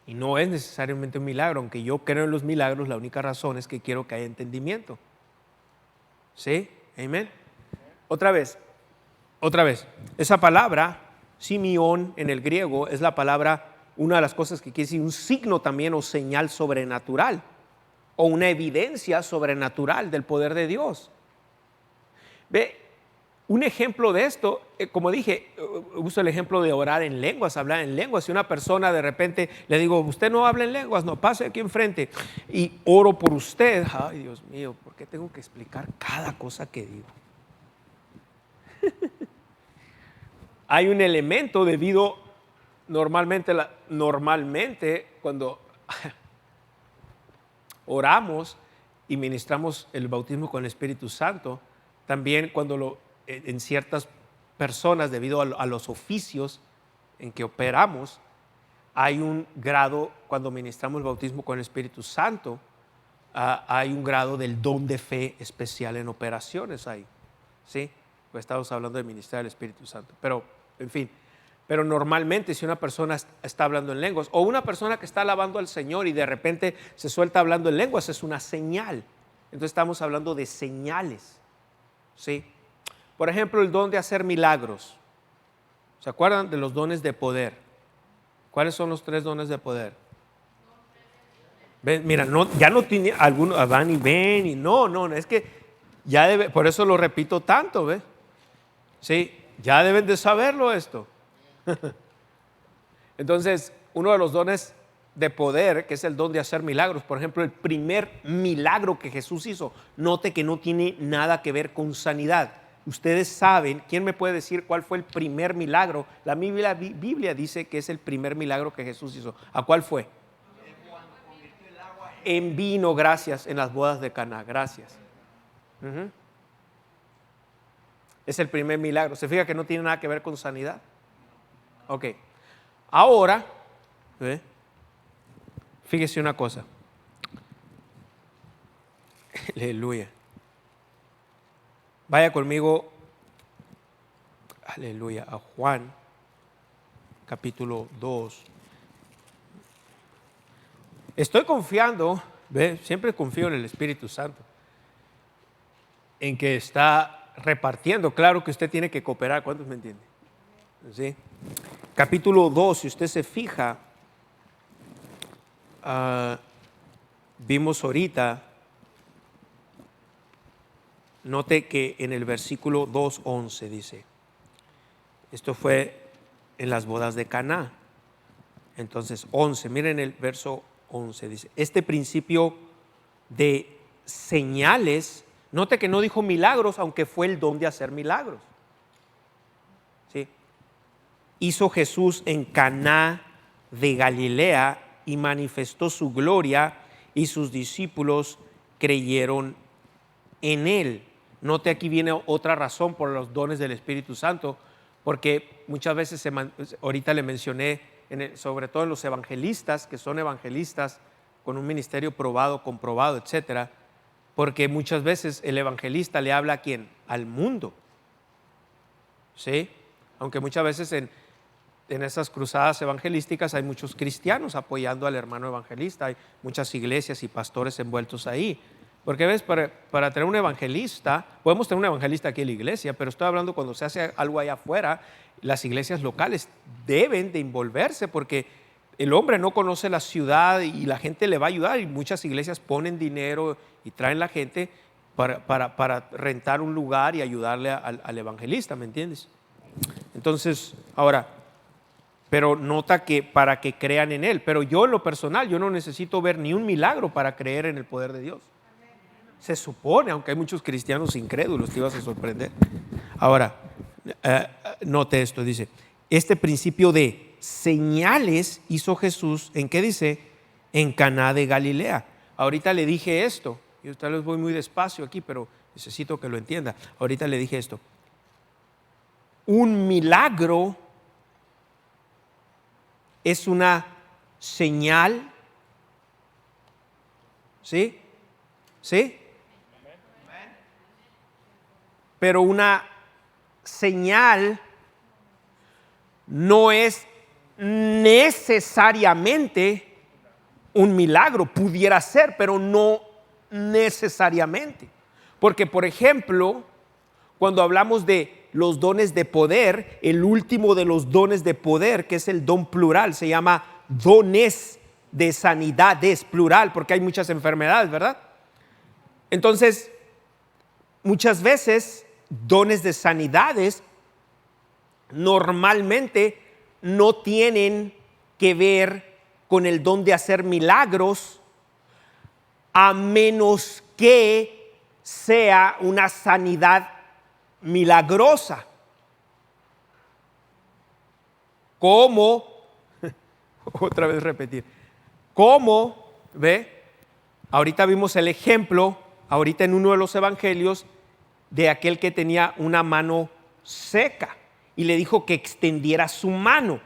Y no es necesariamente un milagro, aunque yo creo en los milagros, la única razón es que quiero que haya entendimiento. ¿Sí? Amén. Otra vez. Esa palabra, simión en el griego, es la palabra, una de las cosas que quiere decir un signo también o señal sobrenatural o una evidencia sobrenatural del poder de Dios. Ve, un ejemplo de esto, como dije, uso el ejemplo de orar en lenguas, hablar en lenguas. Si una persona de repente le digo, usted no habla en lenguas, no, pase aquí enfrente y oro por usted. Ay, Dios mío, ¿por qué tengo que explicar cada cosa que digo? Hay un elemento debido normalmente cuando oramos y ministramos el bautismo con el Espíritu Santo, también cuando en ciertas personas, debido a los oficios en que operamos, hay un grado, cuando ministramos el bautismo con el Espíritu Santo, hay un grado del don de fe especial en operaciones ahí, ¿sí? Pues estamos hablando de ministrar el Espíritu Santo, pero en fin. Pero normalmente si una persona está hablando en lenguas o una persona que está alabando al Señor y de repente se suelta hablando en lenguas, es una señal. Entonces estamos hablando de señales, ¿sí? Por ejemplo, el don de hacer milagros. ¿Se acuerdan de los dones de poder? ¿Cuáles son los 3 dones de poder? ¿Ven? Mira, ya no tiene algunos, van y ven y no, es que ya debe, por eso lo repito tanto, ¿ves? Sí, ya deben de saberlo esto. Entonces, uno de los dones de poder, que es el don de hacer milagros, por ejemplo, el primer milagro que Jesús hizo, note que no tiene nada que ver con sanidad. Ustedes saben, ¿quién me puede decir cuál fue el primer milagro? La Biblia dice que es el primer milagro que Jesús hizo. ¿A cuál fue? En vino, gracias, en las bodas de Caná, gracias. Es el primer milagro. ¿Se fija que no tiene nada que ver con sanidad? Ok. Ahora, fíjese una cosa. Aleluya. Vaya conmigo, aleluya, a Juan, capítulo 2. Estoy confiando, siempre confío en el Espíritu Santo, en que está repartiendo. Claro que usted tiene que cooperar. ¿Cuántos me entienden? ¿Sí? Capítulo 2, si usted se fija, vimos ahorita, note que en el versículo 2:11 dice, esto fue en las bodas de Caná. Entonces 11, miren el verso 11, dice, este principio de señales, note que no dijo milagros, aunque fue el don de hacer milagros. ¿Sí? Hizo Jesús en Caná de Galilea y manifestó su gloria y sus discípulos creyeron en él. Note, aquí viene otra razón por los dones del Espíritu Santo, porque muchas veces, ahorita le mencioné, sobre todo en los evangelistas, que son evangelistas con un ministerio probado, comprobado, etcétera, porque muchas veces el evangelista le habla ¿a quién? Al mundo. ¿Sí? Aunque muchas veces en esas cruzadas evangelísticas hay muchos cristianos apoyando al hermano evangelista, hay muchas iglesias y pastores envueltos ahí. Porque ves, para tener un evangelista, podemos tener un evangelista aquí en la iglesia, pero estoy hablando cuando se hace algo allá afuera, las iglesias locales deben de envolverse porque el hombre no conoce la ciudad y la gente le va a ayudar, y muchas iglesias ponen dinero y traen la gente para rentar un lugar y ayudarle al evangelista, ¿me entiendes? Entonces, ahora, pero nota que para que crean en él, pero yo en lo personal, yo no necesito ver ni un milagro para creer en el poder de Dios. Se supone, aunque hay muchos cristianos incrédulos, te ibas a sorprender. Ahora, note esto, dice, este principio de señales hizo Jesús, ¿en qué dice? En Caná de Galilea. Ahorita le dije esto, y tal vez voy muy despacio aquí, pero necesito que lo entienda. Ahorita le dije esto. Un milagro es una señal, ¿sí? ¿Sí? Pero una señal no es necesariamente un milagro. Pudiera ser, pero no necesariamente. Porque, por ejemplo, cuando hablamos de los dones de poder, el último de los dones de poder, que es el don plural, se llama dones de sanidad, es plural, porque hay muchas enfermedades, ¿verdad? Entonces, muchas veces dones de sanidades normalmente no tienen que ver con el don de hacer milagros, a menos que sea una sanidad milagrosa. ¿Cómo? Otra vez repetir. ¿Cómo? ¿Ve? Ahorita vimos el ejemplo, ahorita en uno de los evangelios, de aquel que tenía una mano seca y le dijo que extendiera su mano.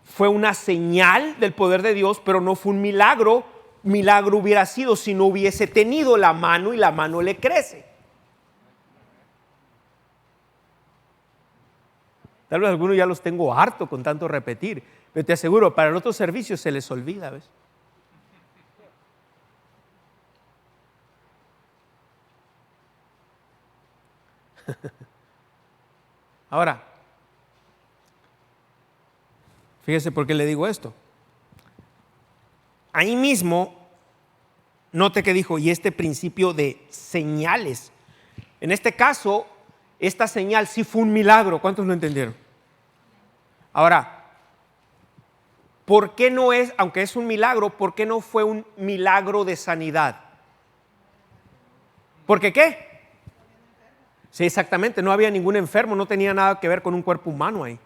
Fue una señal del poder de Dios, pero no fue un milagro. Milagro hubiera sido si no hubiese tenido la mano y la mano le crece. Tal vez algunos ya los tengo harto con tanto repetir, pero te aseguro, para el otro servicio se les olvida, ¿ves? Ahora, fíjese por qué le digo esto. Ahí mismo, note que dijo, y este principio de señales. En este caso, esta señal sí fue un milagro. ¿Cuántos lo entendieron? Ahora, ¿por qué no es, aunque es un milagro, por qué no fue un milagro de sanidad? ¿Por qué? Sí, exactamente, no había ningún enfermo, no tenía nada que ver con un cuerpo humano ahí.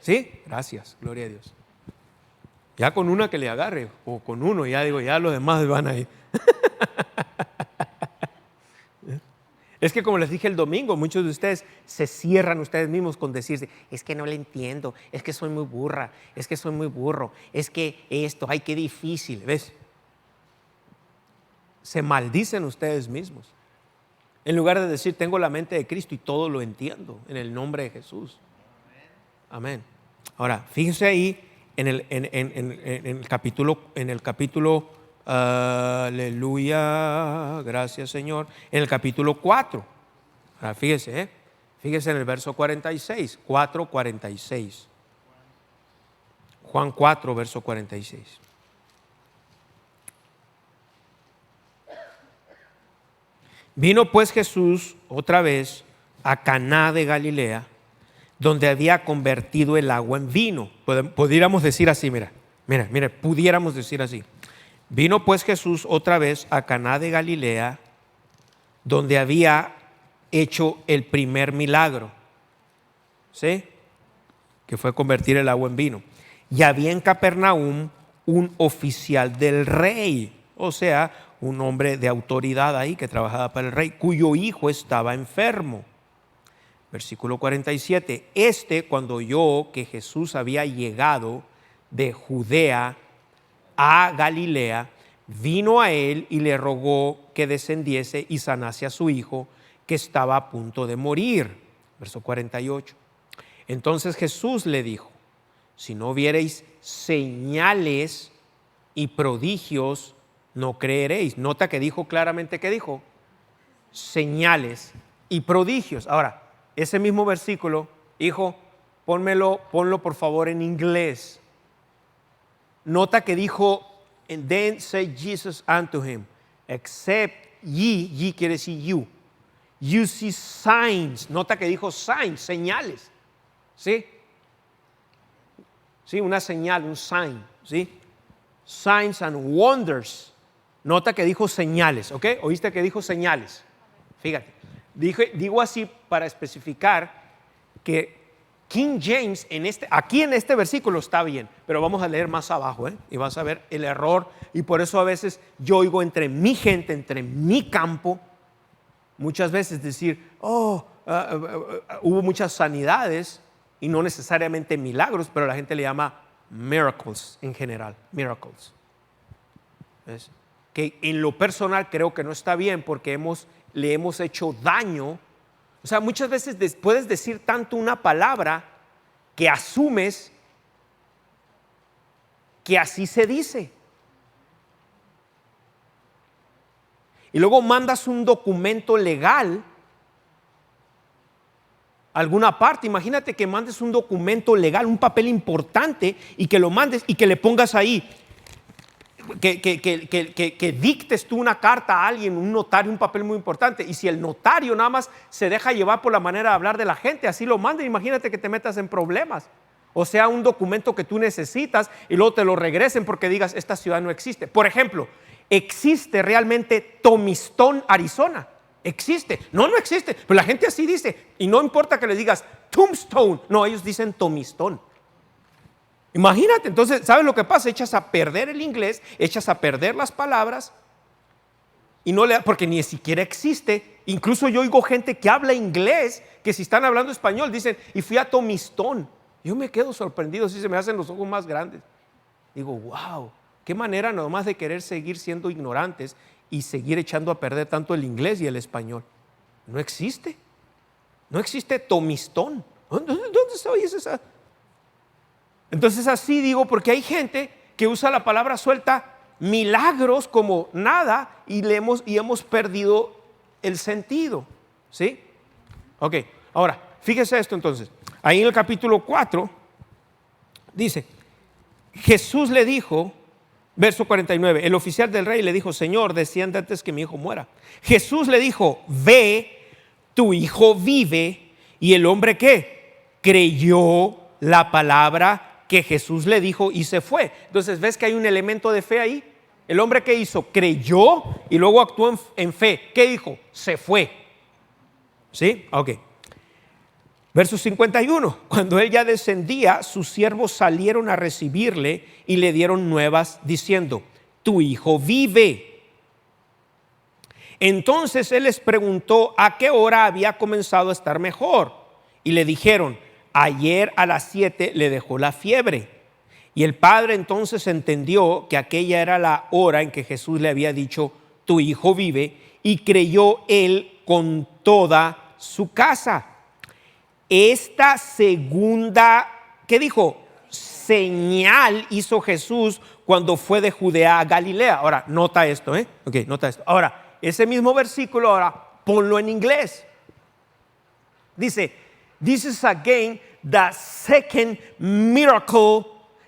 ¿Sí? Gracias, gloria a Dios. Ya con una que le agarre, o con uno, ya digo, ya los demás van ahí. Es que como les dije el domingo, muchos de ustedes se cierran ustedes mismos con decirse, es que no le entiendo, es que soy muy burra, es que soy muy burro, es que esto, ay, qué difícil, ¿ves? Se maldicen ustedes mismos. En lugar de decir, tengo la mente de Cristo y todo lo entiendo en el nombre de Jesús. Amén. Ahora, fíjense ahí en el capítulo, aleluya, gracias Señor, en el capítulo 4. Ahora, fíjese en el verso 46, 4:46. Juan 4, verso 46. Vino pues Jesús otra vez a Caná de Galilea, donde había convertido el agua en vino. Pudiéramos decir así, mira, pudiéramos decir así. Vino pues Jesús otra vez a Caná de Galilea, donde había hecho el primer milagro, ¿sí? Que fue convertir el agua en vino. Y había en Capernaum un oficial del rey, o sea, un hombre de autoridad ahí que trabajaba para el rey, cuyo hijo estaba enfermo. Versículo 47, cuando oyó que Jesús había llegado de Judea a Galilea, vino a él y le rogó que descendiese y sanase a su hijo, que estaba a punto de morir. Verso 48, entonces Jesús le dijo, si no viereis señales y prodigios, no creeréis. Nota que dijo claramente, ¿qué dijo? Señales y prodigios. Ahora, ese mismo versículo, hijo, ponlo por favor en inglés. Nota que dijo, and then said Jesus unto him, except ye quiere decir you see signs. Nota que dijo signs, señales. ¿Sí? Sí, una señal, un sign, ¿sí? Signs and wonders. Nota que dijo señales, ¿ok? ¿Oíste que dijo señales? Fíjate, digo así para especificar que King James aquí en este versículo está bien, pero vamos a leer más abajo, y vas a ver el error, y por eso a veces yo oigo entre mi gente, entre mi campo, muchas veces decir, hubo muchas sanidades y no necesariamente milagros, pero la gente le llama miracles en general, miracles. ¿Ves? Que en lo personal creo que no está bien porque le hemos hecho daño. O sea, muchas veces puedes decir tanto una palabra que asumes que así se dice. Y luego mandas un documento legal a alguna parte. Imagínate que mandes un documento legal, un papel importante, y que lo mandes y que le pongas ahí. Que dictes tú una carta a alguien, un notario, un papel muy importante, y si el notario nada más se deja llevar por la manera de hablar de la gente, así lo manda, imagínate que te metas en problemas. O sea, un documento que tú necesitas y luego te lo regresen porque digas, esta ciudad no existe. Por ejemplo, ¿existe realmente Tombstone, Arizona? ¿Existe? No existe, pero la gente así dice, y no importa que les digas Tombstone, no, ellos dicen Tombstone. Imagínate, entonces, ¿sabes lo que pasa? Echas a perder el inglés, echas a perder las palabras, Y no le, porque ni siquiera existe. Incluso yo oigo gente que habla inglés, que si están hablando español dicen, y fui a Tomistón. Yo me quedo sorprendido, si se me hacen los ojos más grandes. Digo, wow, qué manera nomás de querer seguir siendo ignorantes y seguir echando a perder tanto el inglés y el español. No existe. No existe Tomistón. ¿Dónde se oye esa? Entonces así digo, porque hay gente que usa la palabra suelta milagros como nada y hemos perdido el sentido. ¿Sí? Ok, ahora, fíjese esto entonces. Ahí en el capítulo 4 dice, Jesús le dijo, verso 49, el oficial del rey le dijo, Señor, desciende antes que mi hijo muera. Jesús le dijo, ve, tu hijo vive. Y el hombre, ¿qué? Creyó la palabra que Jesús le dijo y se fue. Entonces, ¿ves que hay un elemento de fe ahí? El hombre, ¿qué hizo? Creyó y luego actuó en fe. ¿Qué dijo? Se fue. ¿Sí? Ok. Verso 51. Cuando él ya descendía, sus siervos salieron a recibirle y le dieron nuevas diciendo, tu hijo vive. Entonces él les preguntó a qué hora había comenzado a estar mejor. Y le dijeron, ayer a las 7 le dejó la fiebre. Y el padre entonces entendió que aquella era la hora en que Jesús le había dicho, tu hijo vive, y creyó él con toda su casa. Esta segunda, ¿qué dijo? Señal hizo Jesús cuando fue de Judea a Galilea. Ahora, nota esto, Ok, nota esto. Ahora, ese mismo versículo, ahora ponlo en inglés. Dice, this is again the second miracle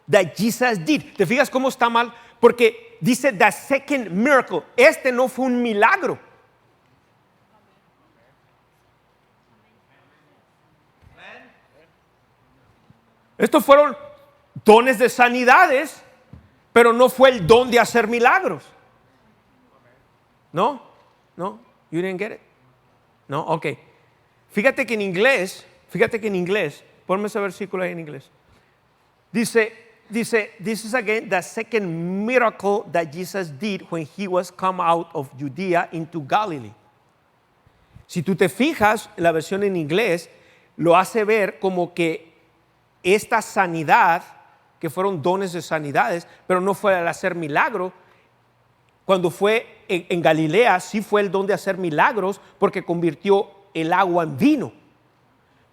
that Jesus did. ¿Te fijas cómo está mal? Porque dice the second miracle. Este no fue un milagro. Estos fueron dones de sanidades, pero no fue el don de hacer milagros. ¿No? ¿No? You didn't get it? No, ok. Fíjate que en inglés, ponme ese versículo ahí en inglés. Dice, this is again the second miracle that Jesus did when he was come out of Judea into Galilee. Si tú te fijas, la versión en inglés lo hace ver como que esta sanidad, que fueron dones de sanidades, pero no fue al hacer milagro. Cuando fue en Galilea, sí fue el don de hacer milagros porque convirtió el agua en vino.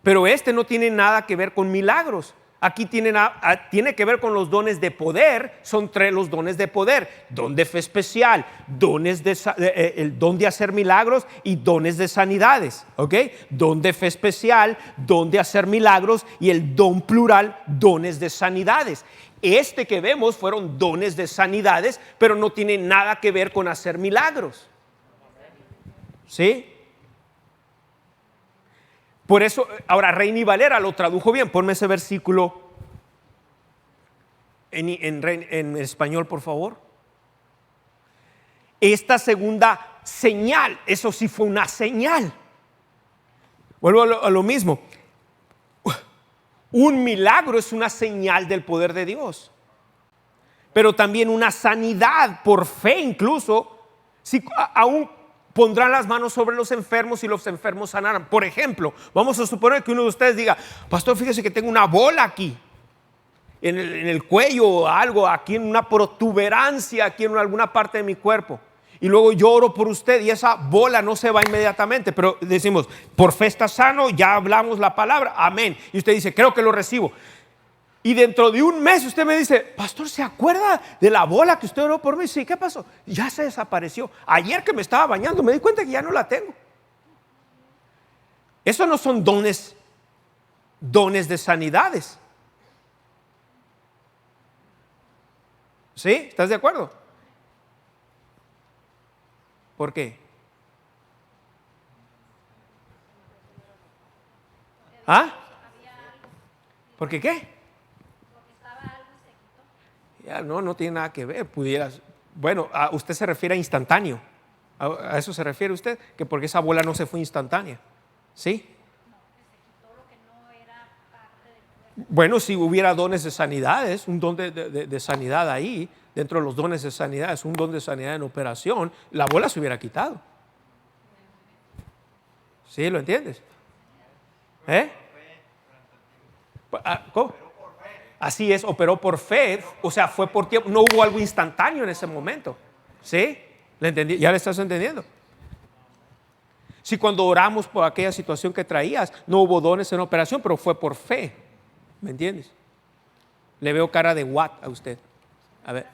Pero este no tiene nada que ver con milagros. Aquí tiene que ver con los dones de poder. Son tres los dones de poder: don de fe especial, el don de hacer milagros y dones de sanidades. ¿Ok? Don de fe especial, don de hacer milagros y el don plural, dones de sanidades. Este que vemos fueron dones de sanidades, pero no tiene nada que ver con hacer milagros. ¿Sí? Por eso, ahora Reina y Valera lo tradujo bien. Ponme ese versículo en español, por favor. Esta segunda señal, eso sí fue una señal. Vuelvo a lo mismo. Un milagro es una señal del poder de Dios, pero también una sanidad por fe. Incluso si aún pondrán las manos sobre los enfermos y los enfermos sanarán. Por ejemplo, vamos a suponer que uno de ustedes diga: pastor, fíjese que tengo una bola aquí en el cuello, o algo aquí, en una protuberancia aquí en alguna parte de mi cuerpo, y luego yo oro por usted y esa bola no se va inmediatamente, pero decimos: por fe está sano, ya hablamos la palabra, amén, y usted dice: creo que lo recibo. Y dentro de un mes usted me dice: pastor, ¿se acuerda de la bola que usted oró por mí? Sí, ¿qué pasó? Ya se desapareció. Ayer que me estaba bañando me di cuenta que ya no la tengo. Eso no son dones de sanidades. ¿Sí? ¿Estás de acuerdo? ¿Por qué? ¿Ah? ¿Por qué qué? Ya, no tiene nada que ver. Pudieras, bueno, usted se refiere a instantáneo. ¿A eso se refiere usted? Que porque esa bola no se fue instantánea. ¿Sí? Bueno, si hubiera dones de sanidades, un don de sanidad ahí, dentro de los dones de sanidad, es un don de sanidad en operación, la bola se hubiera quitado. ¿Sí? ¿Lo entiendes? ¿Cómo? Así es, operó por fe, o sea, fue por tiempo, no hubo algo instantáneo en ese momento. ¿Sí? ¿Le entendí? ¿Ya le estás entendiendo? Si cuando oramos por aquella situación que traías, no hubo dones en operación, pero fue por fe. ¿Me entiendes? Le veo cara de what a usted. A ver.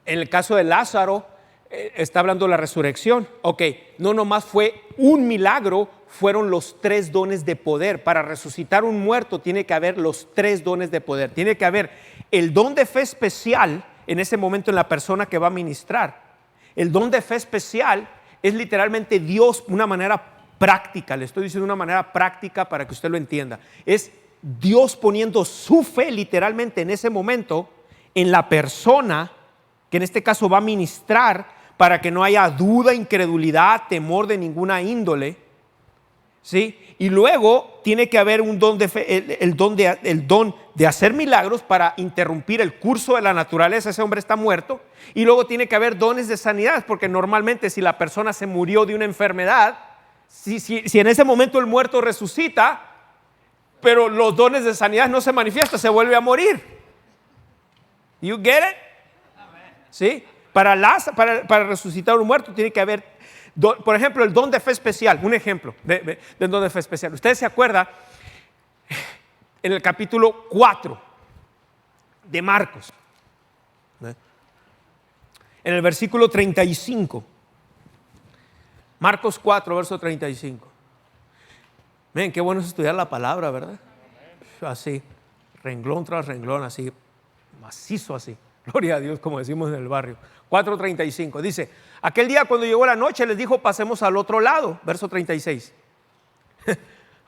En el caso de Lázaro, está hablando de la resurrección. Ok, no nomás fue un milagro, fueron los 3 dones de poder. Para resucitar un muerto tiene que haber los 3 dones de poder. Tiene que haber el don de fe especial en ese momento en la persona que va a ministrar. El don de fe especial es literalmente Dios, una manera práctica, le estoy diciendo una manera práctica para que usted lo entienda. Es Dios poniendo su fe literalmente en ese momento en la persona que en este caso va a ministrar, para que no haya duda, incredulidad, temor de ninguna índole. ¿Sí? Y luego tiene que haber un don de fe, el don de hacer milagros para interrumpir el curso de la naturaleza. Ese hombre está muerto. Y luego tiene que haber dones de sanidad, porque normalmente si la persona se murió de una enfermedad, si en ese momento el muerto resucita, pero los dones de sanidad no se manifiestan, se vuelve a morir. You get it? ¿Sí? Para resucitar un muerto tiene que haber, por ejemplo, el don de fe especial. Un ejemplo del don de fe especial. Ustedes se acuerdan en el capítulo 4 de Marcos, en el versículo 35. Marcos 4, verso 35. Ven, qué bueno es estudiar la palabra, ¿verdad? Así, renglón tras renglón, así, macizo así. Gloria a Dios, como decimos en el barrio. 4:35 dice: aquel día cuando llegó la noche les dijo, pasemos al otro lado. Verso 36.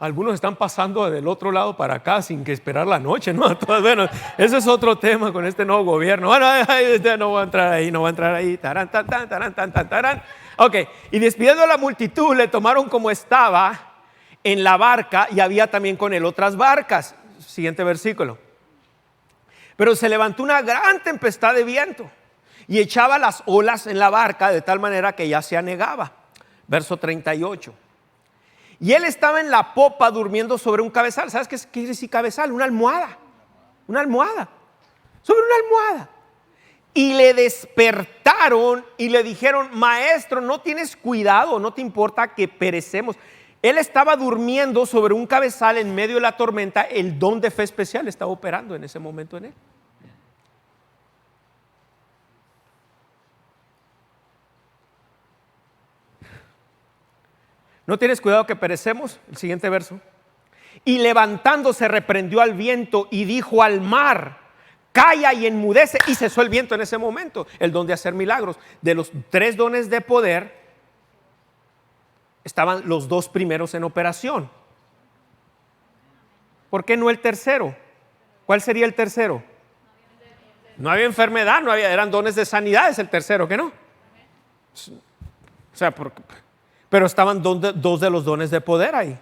Algunos están pasando del otro lado para acá sin que esperar la noche, ¿no? Bueno, ese es otro tema con este nuevo gobierno. Bueno, no va a entrar ahí, no va a entrar ahí. Tarán, tan, tan, tarán, tan, tan, tarán. Ok, y despidiendo a la multitud le tomaron como estaba en la barca, y había también con él otras barcas. Siguiente versículo. Pero se levantó una gran tempestad de viento y echaba las olas en la barca de tal manera que ya se anegaba. Verso 38. Y él estaba en la popa durmiendo sobre un cabezal. ¿Sabes qué quiere decir cabezal? Una almohada. Una almohada. Sobre una almohada. Y le despertaron y le dijeron: maestro, ¿no tienes cuidado? ¿No te importa que perecemos? Él estaba durmiendo sobre un cabezal en medio de la tormenta. El don de fe especial estaba operando en ese momento en él. ¿No tienes cuidado que perecemos? El siguiente verso. Y levantándose reprendió al viento y dijo al mar: calla y enmudece. Y cesó el viento en ese momento. El don de hacer milagros. De los 3 dones de poder, estaban los 2 primeros en operación. ¿Por qué no el tercero? ¿Cuál sería el tercero? No había enfermedad, eran dones de sanidad, es el tercero, ¿que no? O sea, pero estaban 2 de los dones de poder ahí.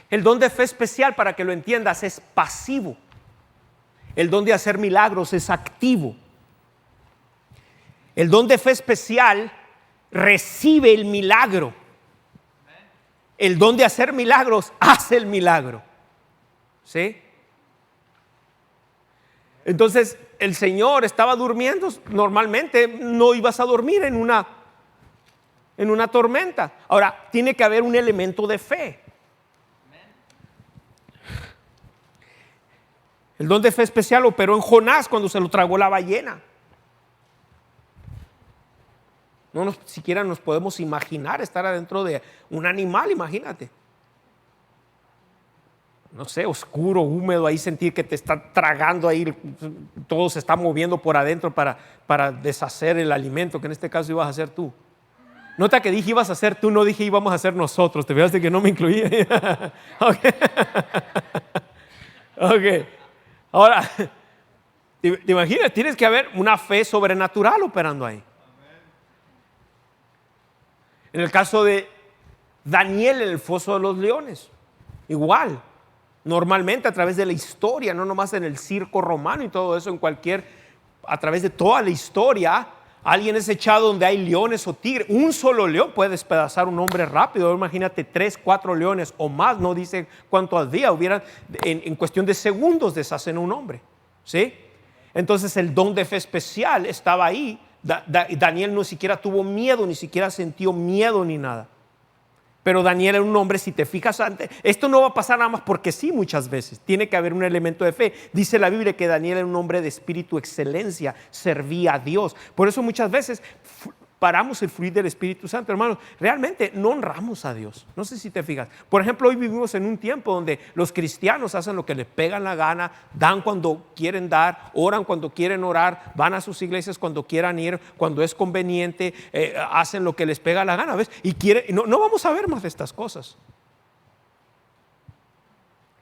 El don de fe especial, para que lo entiendas, es pasivo. El don de hacer milagros es activo. El don de fe especial recibe el milagro. El don de hacer milagros hace el milagro. ¿Sí? Entonces el Señor estaba durmiendo. Normalmente no ibas a dormir en una tormenta. Ahora, tiene que haber un elemento de fe. El don de fe especial operó en Jonás cuando se lo tragó la ballena. Siquiera nos podemos imaginar estar adentro de un animal, imagínate. No sé, oscuro, húmedo, ahí sentir que te está tragando ahí, todo se está moviendo por adentro para deshacer el alimento, que en este caso ibas a hacer tú. Nota que dije ibas a hacer tú, no dije íbamos a hacer nosotros. Te fijaste que no me incluí. Ok. Ahora, ¿te imaginas? Tienes que haber una fe sobrenatural operando ahí. En el caso de Daniel en el foso de los leones, igual. Normalmente a través de la historia, no nomás en el circo romano y todo eso, a través de toda la historia, alguien es echado donde hay leones o tigres. Un solo león puede despedazar a un hombre rápido. Imagínate 3, 4 leones o más, no dice cuánto al día hubieran, en cuestión de segundos deshacen a un hombre, ¿sí? Entonces el don de fe especial estaba ahí. Daniel no siquiera tuvo miedo, ni siquiera sintió miedo ni nada. Pero Daniel era un hombre, si te fijas antes, esto no va a pasar nada más porque sí, muchas veces tiene que haber un elemento de fe. Dice la Biblia que Daniel era un hombre de espíritu excelencia, servía a Dios. Por eso muchas veces paramos el fluir del Espíritu Santo, hermanos. Realmente no honramos a Dios. No sé si te fijas. Por ejemplo, hoy vivimos en un tiempo donde los cristianos hacen lo que les pegan la gana, dan cuando quieren dar, oran cuando quieren orar, van a sus iglesias cuando quieran ir, cuando es conveniente, hacen lo que les pega la gana, ¿ves? Y no vamos a ver más de estas cosas.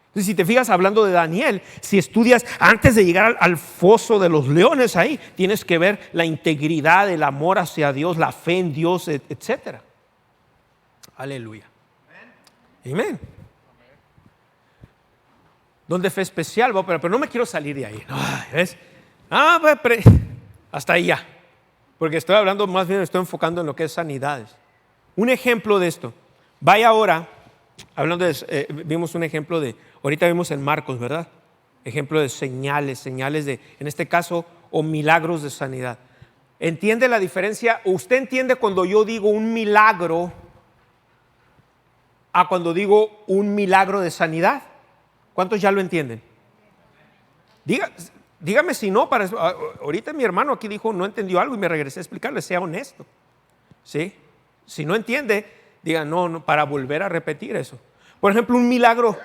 Entonces, si te fijas, hablando de Daniel, si estudias antes de llegar al foso de los leones, ahí tienes que ver la integridad, el amor hacia Dios, la fe en Dios, etc. Aleluya. Amén. Donde fe especial, pero no me quiero salir de ahí. ¿Ves? Hasta ahí ya. Porque estoy hablando, más bien estoy enfocando en lo que es sanidades. Un ejemplo de esto. Vaya ahora, hablando de, vimos un ejemplo de, ahorita vimos en Marcos, ¿verdad? Ejemplo de señales de, en este caso, o milagros de sanidad. ¿Entiende la diferencia? ¿Usted entiende cuando yo digo un milagro a cuando digo un milagro de sanidad? ¿Cuántos ya lo entienden? Dígame si no, ahorita mi hermano aquí dijo no entendió algo y me regresé a explicarle, sea honesto. ¿Sí? Si no entiende, diga no, para volver a repetir eso. Por ejemplo, un milagro,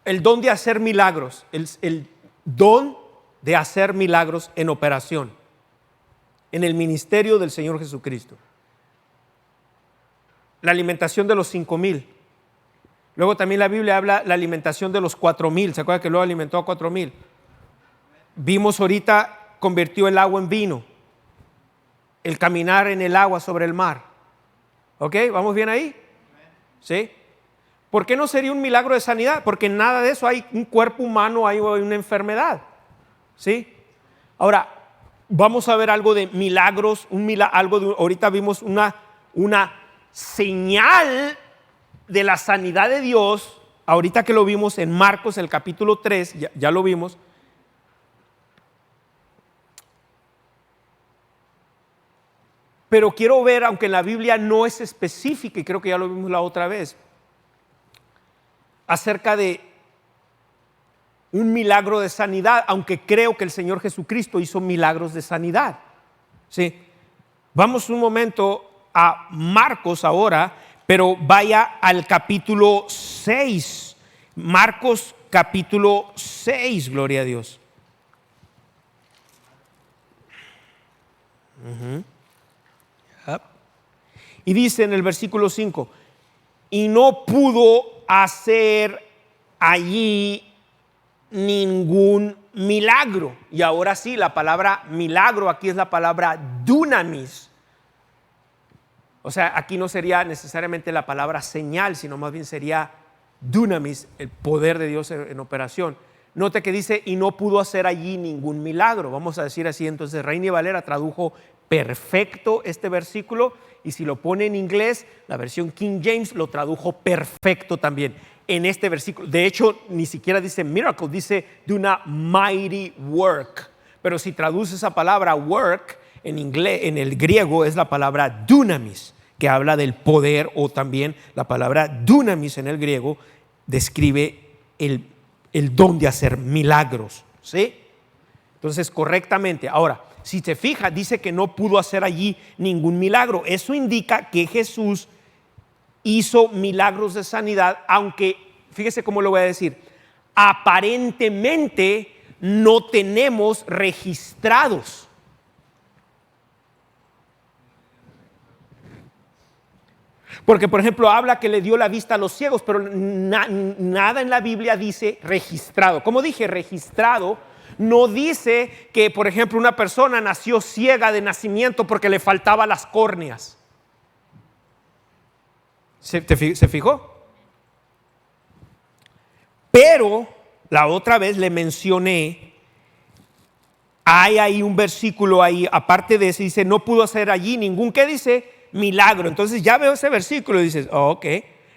el don de hacer milagros, el don de hacer milagros en operación, en el ministerio del Señor Jesucristo. La alimentación de los 5,000. Luego también la Biblia habla la alimentación de los 4,000. ¿Se acuerda que luego alimentó a 4,000? Vimos ahorita, convirtió el agua en vino. El caminar en el agua sobre el mar. ¿Ok? ¿Vamos bien ahí? ¿Sí? ¿Por qué no sería un milagro de sanidad? Porque en nada de eso hay un cuerpo humano, hay una enfermedad. ¿Sí? Ahora, vamos a ver algo de milagros, ahorita vimos una señal de la sanidad de Dios, ahorita que lo vimos en Marcos, el capítulo 3, ya lo vimos. Pero quiero ver, aunque en la Biblia no es específica, y creo que ya lo vimos la otra vez, acerca de un milagro de sanidad, aunque creo que el Señor Jesucristo hizo milagros de sanidad. ¿Sí? Vamos un momento a Marcos ahora, pero vaya al capítulo 6. Marcos capítulo 6, gloria a Dios. Y dice en el versículo 5, y no pudo hacer allí ningún milagro. Y ahora sí, la palabra milagro aquí es la palabra dunamis. O sea, aquí no sería necesariamente la palabra señal, sino más bien sería dunamis, el poder de Dios en operación. Note que dice, y no pudo hacer allí ningún milagro. Vamos a decir así, entonces Reina y Valera tradujo perfecto este versículo, y si lo pone en inglés, la versión King James lo tradujo perfecto también en este versículo. De hecho, ni siquiera dice miracle, dice de una mighty work. Pero si traduce esa palabra work en inglés, en el griego es la palabra dunamis, que habla del poder, o también la palabra dunamis en el griego describe el don de hacer milagros. ¿Sí? Entonces, correctamente. Ahora, si se fija, dice que no pudo hacer allí ningún milagro. Eso indica que Jesús hizo milagros de sanidad, aunque, fíjese cómo lo voy a decir, aparentemente no tenemos registrados. Porque, por ejemplo, habla que le dio la vista a los ciegos, pero nada en la Biblia dice registrado. Como dije, registrado no dice que, por ejemplo, una persona nació ciega de nacimiento porque le faltaban las córneas. ¿Se fijó? Pero la otra vez le mencioné, hay ahí un versículo ahí, aparte de ese, dice, no pudo hacer allí ningún, ¿qué dice? Milagro. Entonces ya veo ese versículo y dices, oh, ok.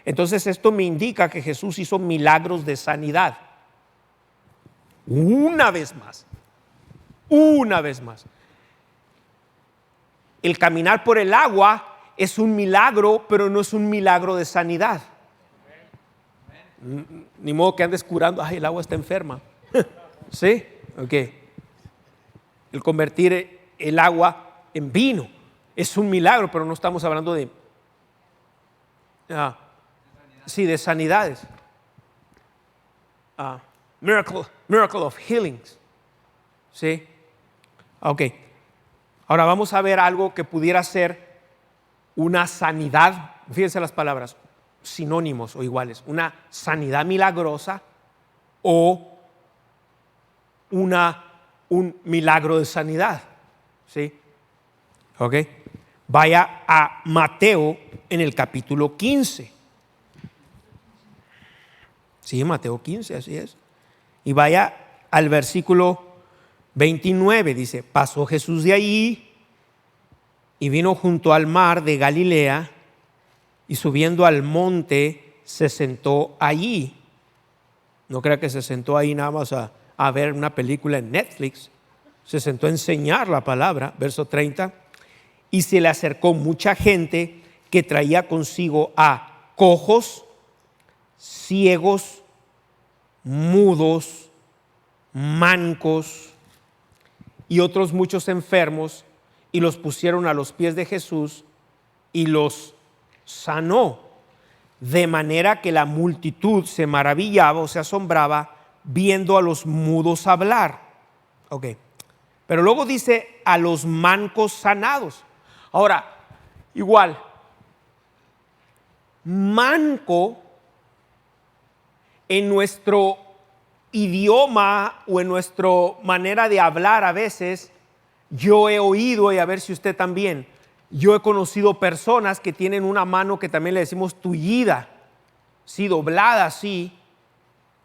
Entonces esto me indica que Jesús hizo milagros de sanidad. Una vez más. El caminar por el agua es un milagro, pero no es un milagro de sanidad. Ni modo que andes curando, ay, el agua está enferma. ¿Sí? Ok. El convertir el agua en vino es un milagro, pero no estamos hablando de de sanidades. Miracle of healings. ¿Sí? Ok. Ahora vamos a ver algo que pudiera ser una sanidad. Fíjense las palabras, sinónimos o iguales. Una sanidad milagrosa o un milagro de sanidad. ¿Sí? Ok. Vaya a Mateo en el capítulo 15. Sí, Mateo 15, así es. Y vaya al versículo 29, dice, pasó Jesús de allí y vino junto al mar de Galilea y subiendo al monte se sentó allí. No crea que se sentó ahí nada más a ver una película en Netflix. Se sentó a enseñar la palabra, verso 30. Y se le acercó mucha gente que traía consigo a cojos, ciegos, mudos, mancos y otros muchos enfermos, y los pusieron a los pies de Jesús y los sanó, de manera que la multitud se maravillaba o se asombraba viendo a los mudos hablar. Ok, pero luego dice a los mancos sanados. Ahora, igual, manco en nuestro idioma o en nuestra manera de hablar a veces, yo he oído, y a ver si usted también, yo he conocido personas que tienen una mano que también le decimos tullida, sí, doblada así,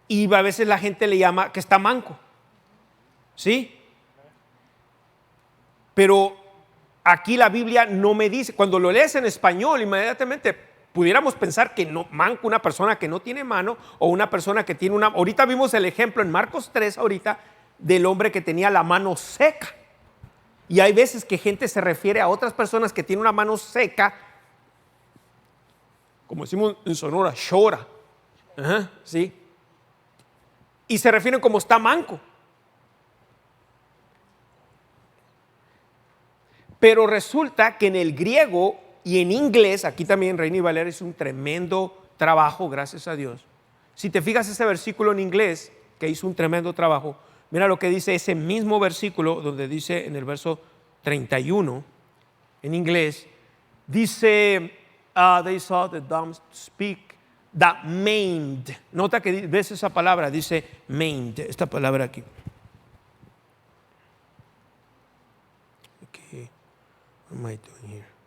y a veces la gente le llama que está manco, ¿sí? Pero aquí la Biblia no me dice, cuando lo lees en español, inmediatamente pudiéramos pensar que no, manco, una persona que no tiene mano, o una persona que tiene una. Ahorita vimos el ejemplo en Marcos 3, ahorita, del hombre que tenía la mano seca. Y hay veces que gente se refiere a otras personas que tienen una mano seca, como decimos en Sonora, chora. ¿Sí? Y se refieren como está manco. Pero resulta que en el griego y en inglés, aquí también Reina y Valera hizo un tremendo trabajo, gracias a Dios. Si te fijas ese versículo en inglés, que hizo un tremendo trabajo, mira lo que dice ese mismo versículo, donde dice en el verso 31, en inglés, dice, they saw the dumb speak, the maimed. Nota que ves esa palabra, dice maimed, esta palabra aquí. Okay. What am I doing here?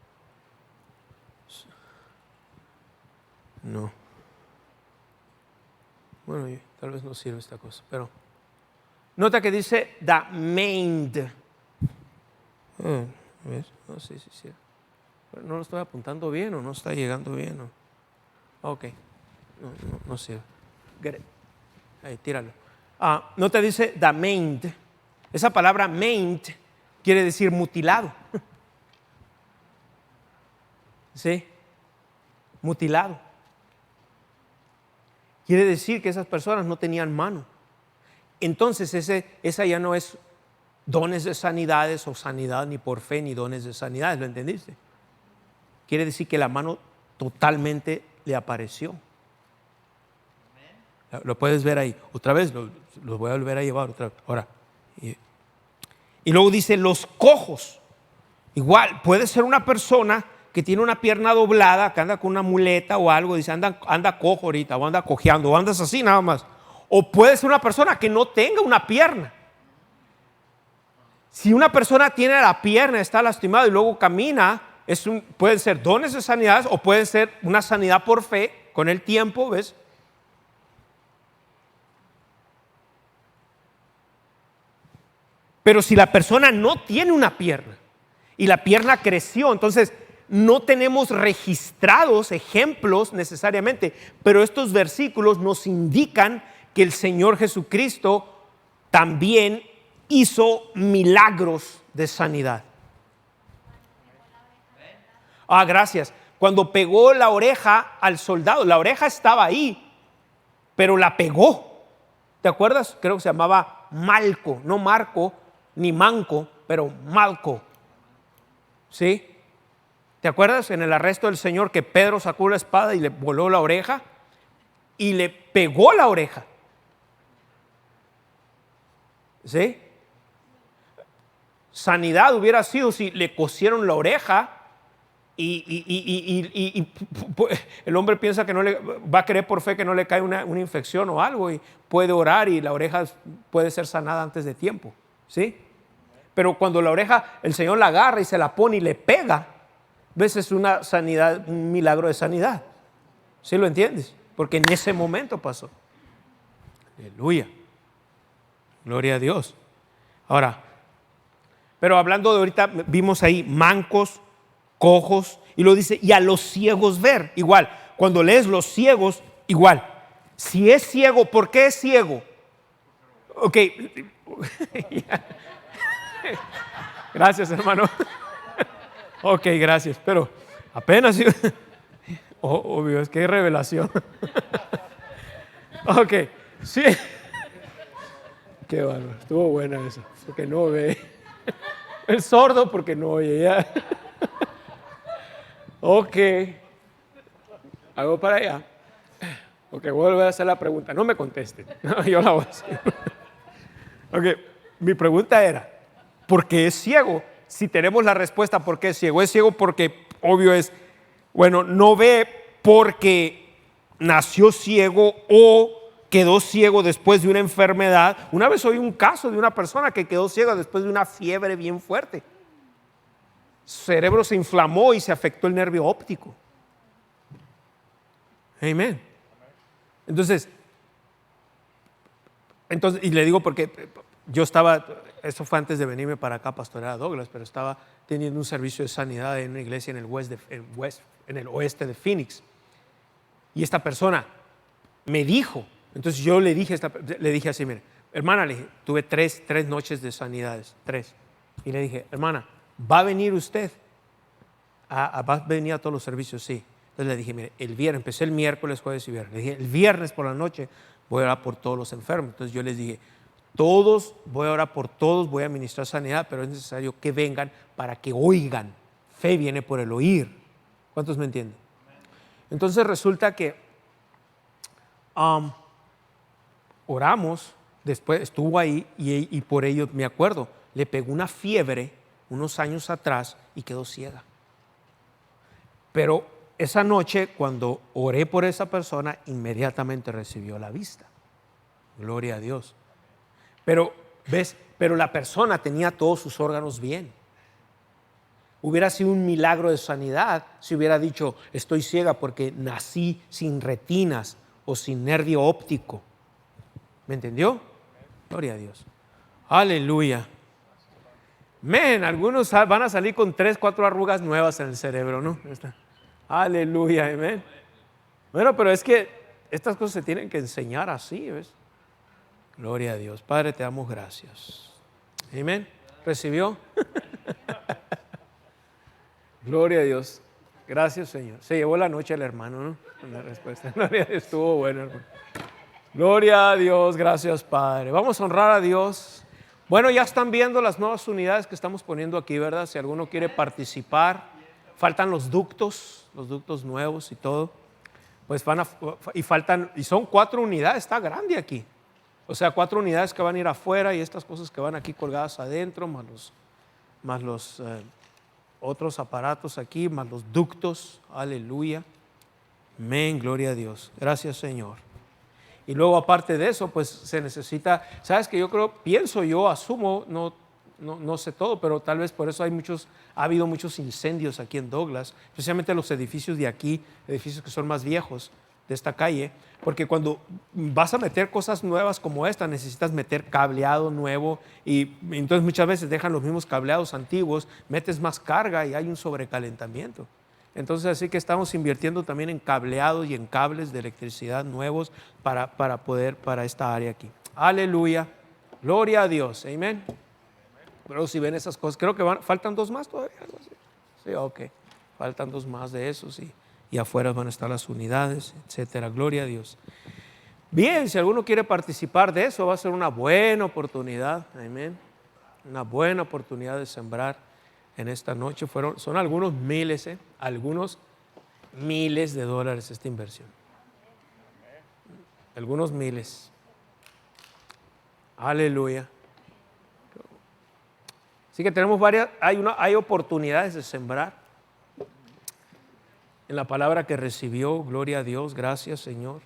No. Bueno, tal vez no sirve esta cosa, pero nota que dice the maimed. ¿Ves? No sé si sirve. Pero no lo estoy apuntando bien o no está llegando bien. Ok. No sirve. Get it. Ahí, tíralo. No te dice the maimed. Esa palabra maimed quiere decir mutilado. ¿Sí? Mutilado. Quiere decir que esas personas no tenían mano. Entonces esa ya no es dones de sanidades o sanidad ni por fe ni dones de sanidades, ¿lo entendiste? Quiere decir que la mano totalmente le apareció. Lo puedes ver ahí. Otra vez, lo voy a volver a llevar otra vez. Ahora. Y luego dice los cojos. Igual, puede ser una persona que tiene una pierna doblada, que anda con una muleta o algo, dice anda cojo ahorita, o anda cojeando, o andas así nada más. O puede ser una persona que no tenga una pierna. Si una persona tiene la pierna, está lastimada y luego camina, pueden ser dones de sanidad o puede ser una sanidad por fe con el tiempo, ¿ves? Pero si la persona no tiene una pierna y la pierna creció, entonces no tenemos registrados ejemplos necesariamente, pero estos versículos nos indican que el Señor Jesucristo también hizo milagros de sanidad. Gracias. Cuando pegó la oreja al soldado, la oreja estaba ahí, pero la pegó. ¿Te acuerdas? Creo que se llamaba Malco, no Marco ni Manco, pero Malco. ¿Sí? ¿Te acuerdas en el arresto del Señor que Pedro sacó la espada y le voló la oreja y le pegó la oreja? ¿Sí? Sanidad hubiera sido si le cosieron la oreja y el hombre piensa que no le va a creer por fe que no le cae una infección o algo y puede orar y la oreja puede ser sanada antes de tiempo. ¿Sí? Pero cuando la oreja el Señor la agarra y se la pone y le pega, ves, es una sanidad, un milagro de sanidad. ¿Sí lo entiendes? Porque en ese momento pasó. Aleluya. Gloria a Dios. Ahora, pero hablando de ahorita, vimos ahí mancos, cojos, y lo dice, y a los ciegos ver. Igual, cuando lees los ciegos, igual. Si es ciego, ¿por qué es ciego? Ok. Gracias, hermano. Ok, gracias, pero apenas. Obvio, es que hay revelación. Ok, sí. Qué bárbaro, estuvo buena eso, porque no ve. El sordo porque no oye ya. Ok, hago para allá. Ok, vuelvo a hacer la pregunta, no me contesten, no, yo la voy a hacer. Ok, mi pregunta era, ¿por qué es ciego? Si tenemos la respuesta, ¿por qué es ciego? Es ciego porque, obvio es, bueno, no ve porque nació ciego o quedó ciego después de una enfermedad. Una vez oí un caso de una persona que quedó ciega después de una fiebre bien fuerte. Su cerebro se inflamó y se afectó el nervio óptico. Amén. Entonces, y le digo porque yo estaba, eso fue antes de venirme para acá a pastorear a Douglas, pero estaba teniendo un servicio de sanidad en una iglesia en el oeste de Phoenix. Y esta persona me dijo, entonces yo le dije así, mire, hermana, le dije, tuve tres noches de sanidades, 3. Y le dije, hermana, ¿va a venir usted? ¿Va a venir a todos los servicios? Sí. Entonces le dije, mire, el viernes, empecé el miércoles, jueves y viernes. Le dije, el viernes por la noche voy a orar por todos los enfermos. Entonces yo les dije, voy a orar por todos, voy a ministrar sanidad, pero es necesario que vengan para que oigan. Fe viene por el oír. ¿Cuántos me entienden? Entonces resulta que oramos, después estuvo ahí y por ello me acuerdo, le pegó una fiebre unos años atrás y quedó ciega. Pero esa noche cuando oré por esa persona, inmediatamente recibió la vista. Gloria a Dios. Pero, ¿ves? Pero la persona tenía todos sus órganos bien. Hubiera sido un milagro de sanidad si hubiera dicho, estoy ciega porque nací sin retinas o sin nervio óptico. ¿Me entendió? Gloria a Dios. Aleluya. Algunos van a salir con 3, 4 arrugas nuevas en el cerebro, ¿no? Aleluya, amén. Bueno, pero es que estas cosas se tienen que enseñar así, ¿ves? Gloria a Dios. Padre, te damos gracias. Amén. ¿Recibió? Gloria a Dios. Gracias, Señor. Se llevó la noche el hermano, ¿no? Con la respuesta. Gloria a Dios. Estuvo bueno, hermano. Gloria a Dios. Gracias, Padre. Vamos a honrar a Dios. Bueno, ya están viendo las nuevas unidades que estamos poniendo aquí, ¿verdad? Si alguno quiere participar, faltan los ductos nuevos y todo. Pues y son 4 unidades, está grande aquí. O sea, 4 unidades que van a ir afuera y estas cosas que van aquí colgadas adentro, más los otros aparatos aquí, más los ductos. Aleluya. Amén, gloria a Dios. Gracias, Señor. Y luego aparte de eso, pues se necesita, sabes que asumo, no sé todo, pero tal vez por eso ha habido muchos incendios aquí en Douglas, especialmente los edificios de aquí, edificios que son más viejos, de esta calle, porque cuando vas a meter cosas nuevas como esta, necesitas meter cableado nuevo y entonces muchas veces dejan los mismos cableados antiguos, metes más carga y hay un sobrecalentamiento. Entonces así que estamos invirtiendo también en cableados y en cables de electricidad nuevos para esta área aquí. Aleluya, gloria a Dios, amén. Pero si ven esas cosas, creo que faltan 2 más todavía. Algo así. Sí, ok, faltan 2 más de esos y afuera van a estar las unidades, etcétera. Gloria a Dios. Bien, si alguno quiere participar de eso, va a ser una buena oportunidad, amén. Una buena oportunidad de sembrar en esta noche. Son algunos miles de dólares esta inversión. Algunos miles. Aleluya. Así que tenemos hay oportunidades de sembrar. En la palabra que recibió, gloria a Dios, gracias Señor.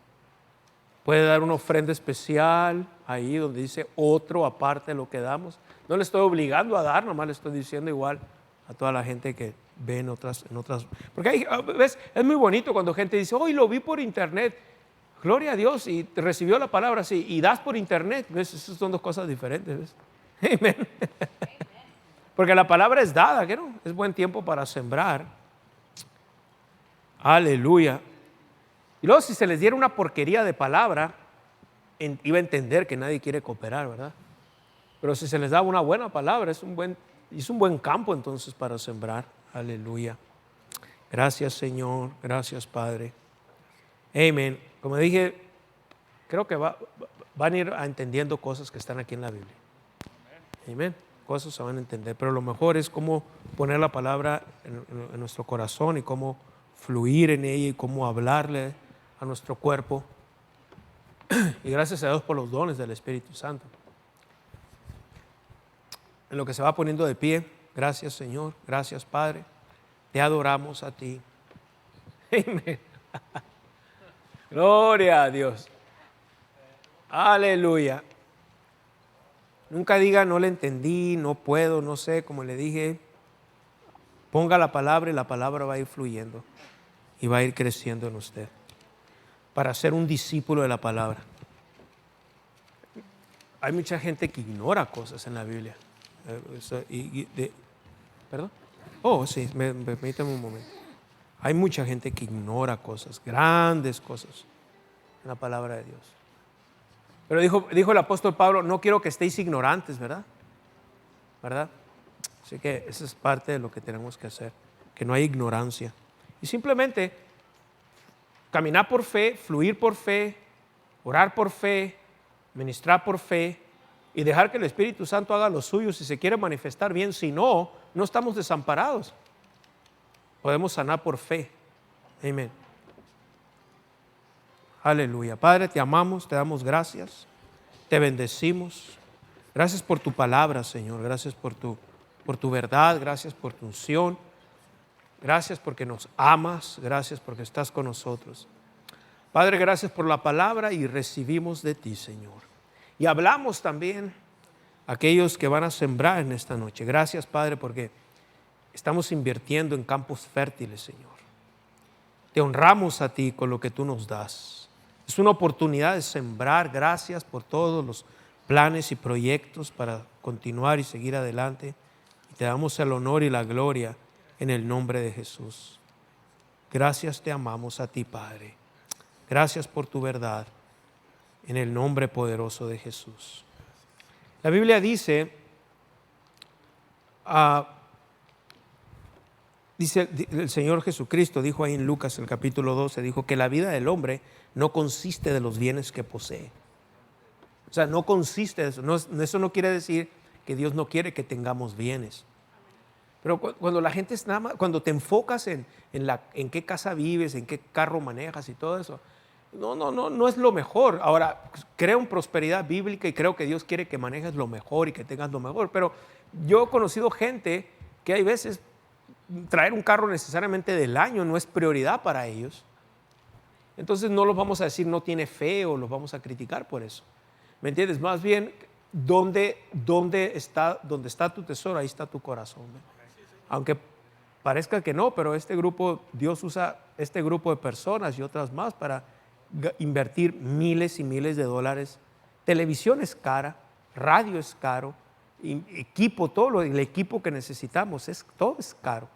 Puede dar una ofrenda especial ahí donde dice otro aparte de lo que damos. No le estoy obligando a dar, nomás le estoy diciendo igual a toda la gente que ve en otras. Porque ¿ves? Es muy bonito cuando gente dice, hoy lo vi por internet. Gloria a Dios, y recibió la palabra así, y das por internet. ¿Ves? Esas son 2 cosas diferentes. ¿Ves? Amén. Porque la palabra es dada, ¿qué no? Es buen tiempo para sembrar. Aleluya. Y luego si se les diera una porquería de palabra, iba a entender que nadie quiere cooperar, ¿verdad? Pero si se les daba una buena palabra, es un buen campo entonces para sembrar. Aleluya. Gracias Señor, gracias Padre. Amén. Como dije, creo que van a ir entendiendo cosas que están aquí en la Biblia. Amén. Cosas se van a entender, pero lo mejor es cómo poner la palabra en nuestro corazón y cómo fluir en ella y cómo hablarle a nuestro cuerpo. Y gracias a Dios por los dones del Espíritu Santo. En lo que se va poniendo de pie, gracias Señor, gracias Padre, te adoramos a ti. Amén. Gloria a Dios. Aleluya. Nunca diga no le entendí, no puedo, no sé, como le dije. Ponga la palabra y la palabra va a ir fluyendo y va a ir creciendo en usted para ser un discípulo de la palabra. Hay mucha gente que ignora cosas en la Biblia. ¿Perdón? Oh, sí, permítame un momento. Hay mucha gente que ignora cosas, grandes cosas en la palabra de Dios. Pero dijo el apóstol Pablo, no quiero que estéis ignorantes, ¿verdad? Así que esa es parte de lo que tenemos que hacer, que no hay ignorancia. Y simplemente caminar por fe, fluir por fe, orar por fe, ministrar por fe y dejar que el Espíritu Santo haga lo suyo si se quiere manifestar bien. Si no, no estamos desamparados. Podemos sanar por fe. Amén. Aleluya. Padre, te amamos, te damos gracias, te bendecimos. Gracias por tu palabra, Señor. Gracias por tu verdad. Gracias por tu unción. Gracias porque nos amas. Gracias porque estás con nosotros. Padre, gracias por la palabra y recibimos de ti, Señor. Y hablamos también a aquellos que van a sembrar en esta noche. Gracias, Padre, porque estamos invirtiendo en campos fértiles, Señor. Te honramos a ti con lo que tú nos das. Es una oportunidad de sembrar. Gracias por todos los planes y proyectos para continuar y seguir adelante. Y te damos el honor y la gloria en el nombre de Jesús. Gracias, te amamos a ti, Padre. Gracias por tu verdad en el nombre poderoso de Jesús. La Biblia dice, el Señor Jesucristo dijo ahí en Lucas el capítulo 12, dijo que la vida del hombre no consiste de los bienes que posee. O sea, no consiste de eso. Eso no quiere decir que Dios no quiere que tengamos bienes. Pero cuando la gente cuando te enfocas en qué casa vives, en qué carro manejas y todo eso, no es lo mejor. Ahora, creo en prosperidad bíblica y creo que Dios quiere que manejes lo mejor y que tengas lo mejor. Pero yo he conocido gente que hay veces traer un carro necesariamente del año no es prioridad para ellos. Entonces no los vamos a decir no tiene fe o los vamos a criticar por eso. ¿Me entiendes? Más bien, ¿dónde está tu tesoro? Ahí está tu corazón. Aunque parezca que no, pero Dios usa este grupo de personas y otras más para invertir miles y miles de dólares. Televisión es cara, radio es caro, equipo, el equipo que necesitamos, todo es caro.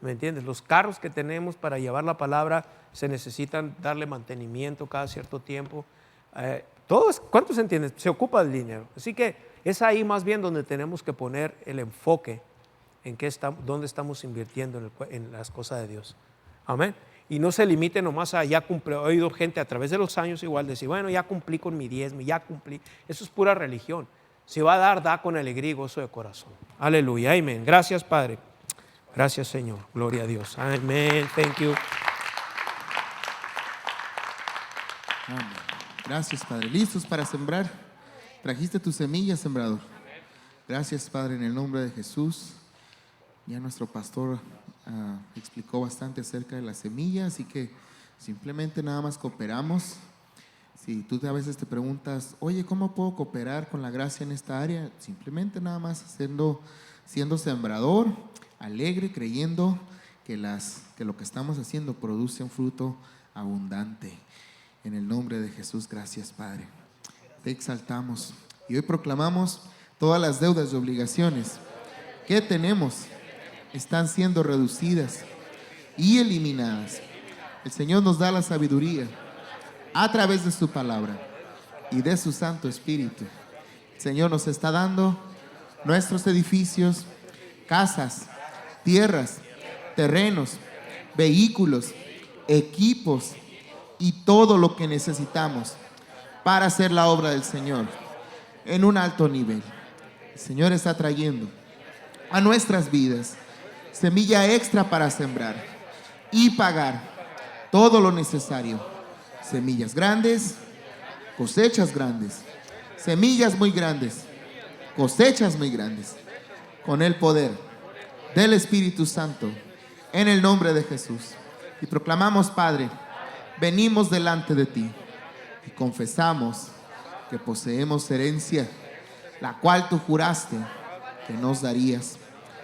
¿Me entiendes? Los carros que tenemos para llevar la palabra se necesitan darle mantenimiento cada cierto tiempo. ¿Cuántos entienden? Se ocupa el dinero. Así que es ahí más bien donde tenemos que poner el enfoque en dónde estamos invirtiendo en las cosas de Dios. Amén. Y no se limite nomás a ya cumplir. He oído gente a través de los años igual decir, bueno, ya cumplí con mi diezmo, ya cumplí. Eso es pura religión. Si va a dar, da con alegría y gozo de corazón. Aleluya, amén. Gracias, Padre. Gracias, Señor. Gloria a Dios. Amén. Thank you. Amén. Gracias, Padre. ¿Listos para sembrar? ¿Trajiste tu semilla, sembrador? Gracias, Padre, en el nombre de Jesús. Ya nuestro pastor explicó bastante acerca de la semilla, así que simplemente nada más cooperamos. Si tú a veces te preguntas, oye, ¿cómo puedo cooperar con la gracia en esta área? Simplemente nada más siendo sembrador, alegre, creyendo que lo que estamos haciendo produce un fruto abundante. En el nombre de Jesús, gracias, Padre. Te exaltamos y hoy proclamamos todas las deudas y obligaciones que tenemos están siendo reducidas y eliminadas. El Señor nos da la sabiduría a través de su palabra y de su Santo Espíritu. El Señor nos está dando nuestros edificios, casas, tierras, terrenos, vehículos, equipos y todo lo que necesitamos para hacer la obra del Señor en un alto nivel. El Señor está trayendo a nuestras vidas semilla extra para sembrar y pagar todo lo necesario. Semillas grandes, cosechas grandes, semillas muy grandes, cosechas muy grandes, con el poder del Espíritu Santo, en el nombre de Jesús. Y proclamamos, Padre, venimos delante de ti y confesamos que poseemos herencia, la cual tú juraste que nos darías.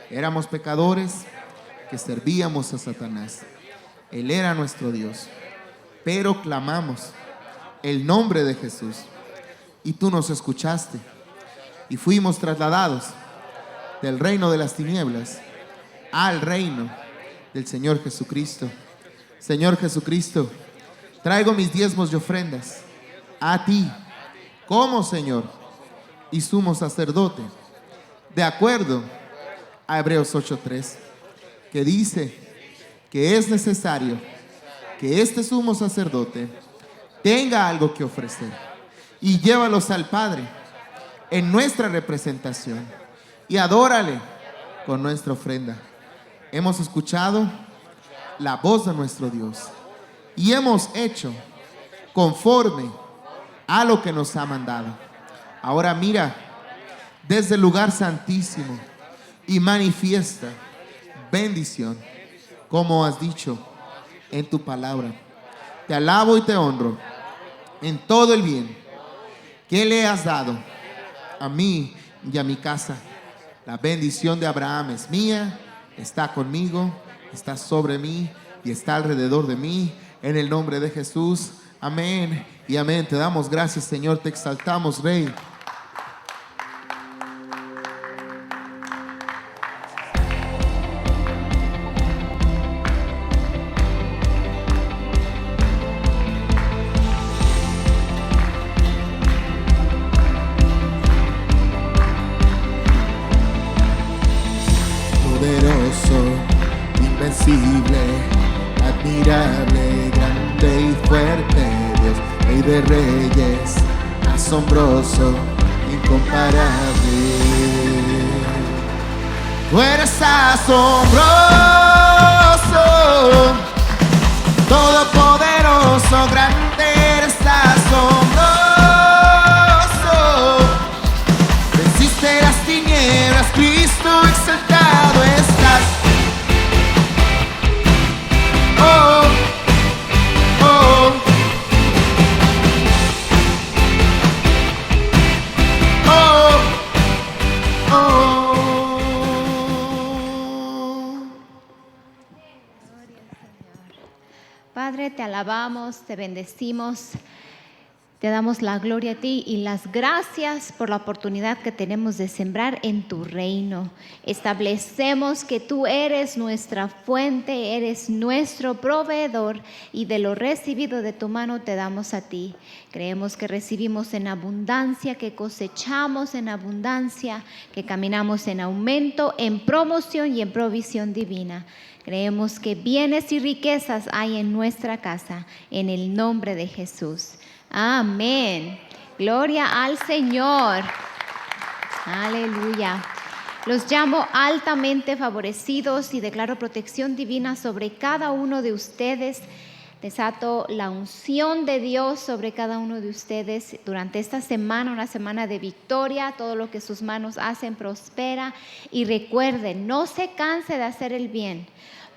Éramos pecadores que servíamos a Satanás. Él era nuestro Dios, pero clamamos el nombre de Jesús y tú nos escuchaste y fuimos trasladados del reino de las tinieblas al reino del Señor Jesucristo. Señor Jesucristo, traigo mis diezmos y ofrendas a ti como Señor y sumo sacerdote, de acuerdo a Hebreos 8:3, que dice que es necesario que este sumo sacerdote tenga algo que ofrecer y llévalos al Padre en nuestra representación y adórale con nuestra ofrenda. Hemos escuchado la voz de nuestro Dios y hemos hecho conforme a lo que nos ha mandado. Ahora mira desde el lugar santísimo y manifiesta bendición, como has dicho en tu palabra. Te alabo y te honro en todo el bien que le has dado a mí y a mi casa. La bendición de Abraham es mía, está conmigo, está sobre mí y está alrededor de mí, en el nombre de Jesús. Amén y amén. Te damos gracias, Señor, te exaltamos, Rey. Admirable, grande y fuerte Dios, Rey de reyes, asombroso, incomparable. Tú eres asombroso, todopoderoso, grande, eres asombroso. Venciste las tinieblas, Cristo exaltado estás. Oh, oh, oh, oh. Padre, te alabamos, te bendecimos, te damos la gloria a ti y las gracias por la oportunidad que tenemos de sembrar en tu reino. Establecemos que tú eres nuestra fuente, eres nuestro proveedor y de lo recibido de tu mano te damos a ti. Creemos que recibimos en abundancia, que cosechamos en abundancia, que caminamos en aumento, en promoción y en provisión divina. Creemos que bienes y riquezas hay en nuestra casa, en el nombre de Jesús. Amén. Gloria al Señor. Aleluya. Los llamo altamente favorecidos y declaro protección divina sobre cada uno de ustedes. Desato la unción de Dios sobre cada uno de ustedes durante esta semana, una semana de victoria. Todo lo que sus manos hacen prospera. Y recuerden, no se canse de hacer el bien,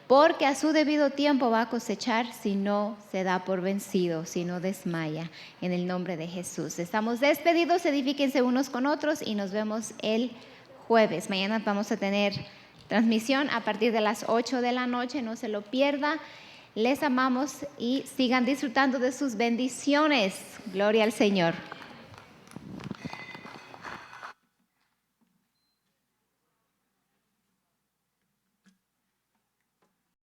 porque a su debido tiempo va a cosechar si no se da por vencido, si no desmaya, en el nombre de Jesús. Estamos despedidos, edifíquense unos con otros y nos vemos el jueves. Mañana vamos a tener transmisión a partir de las 8 de la noche, no se lo pierda. Les amamos y sigan disfrutando de sus bendiciones. Gloria al Señor.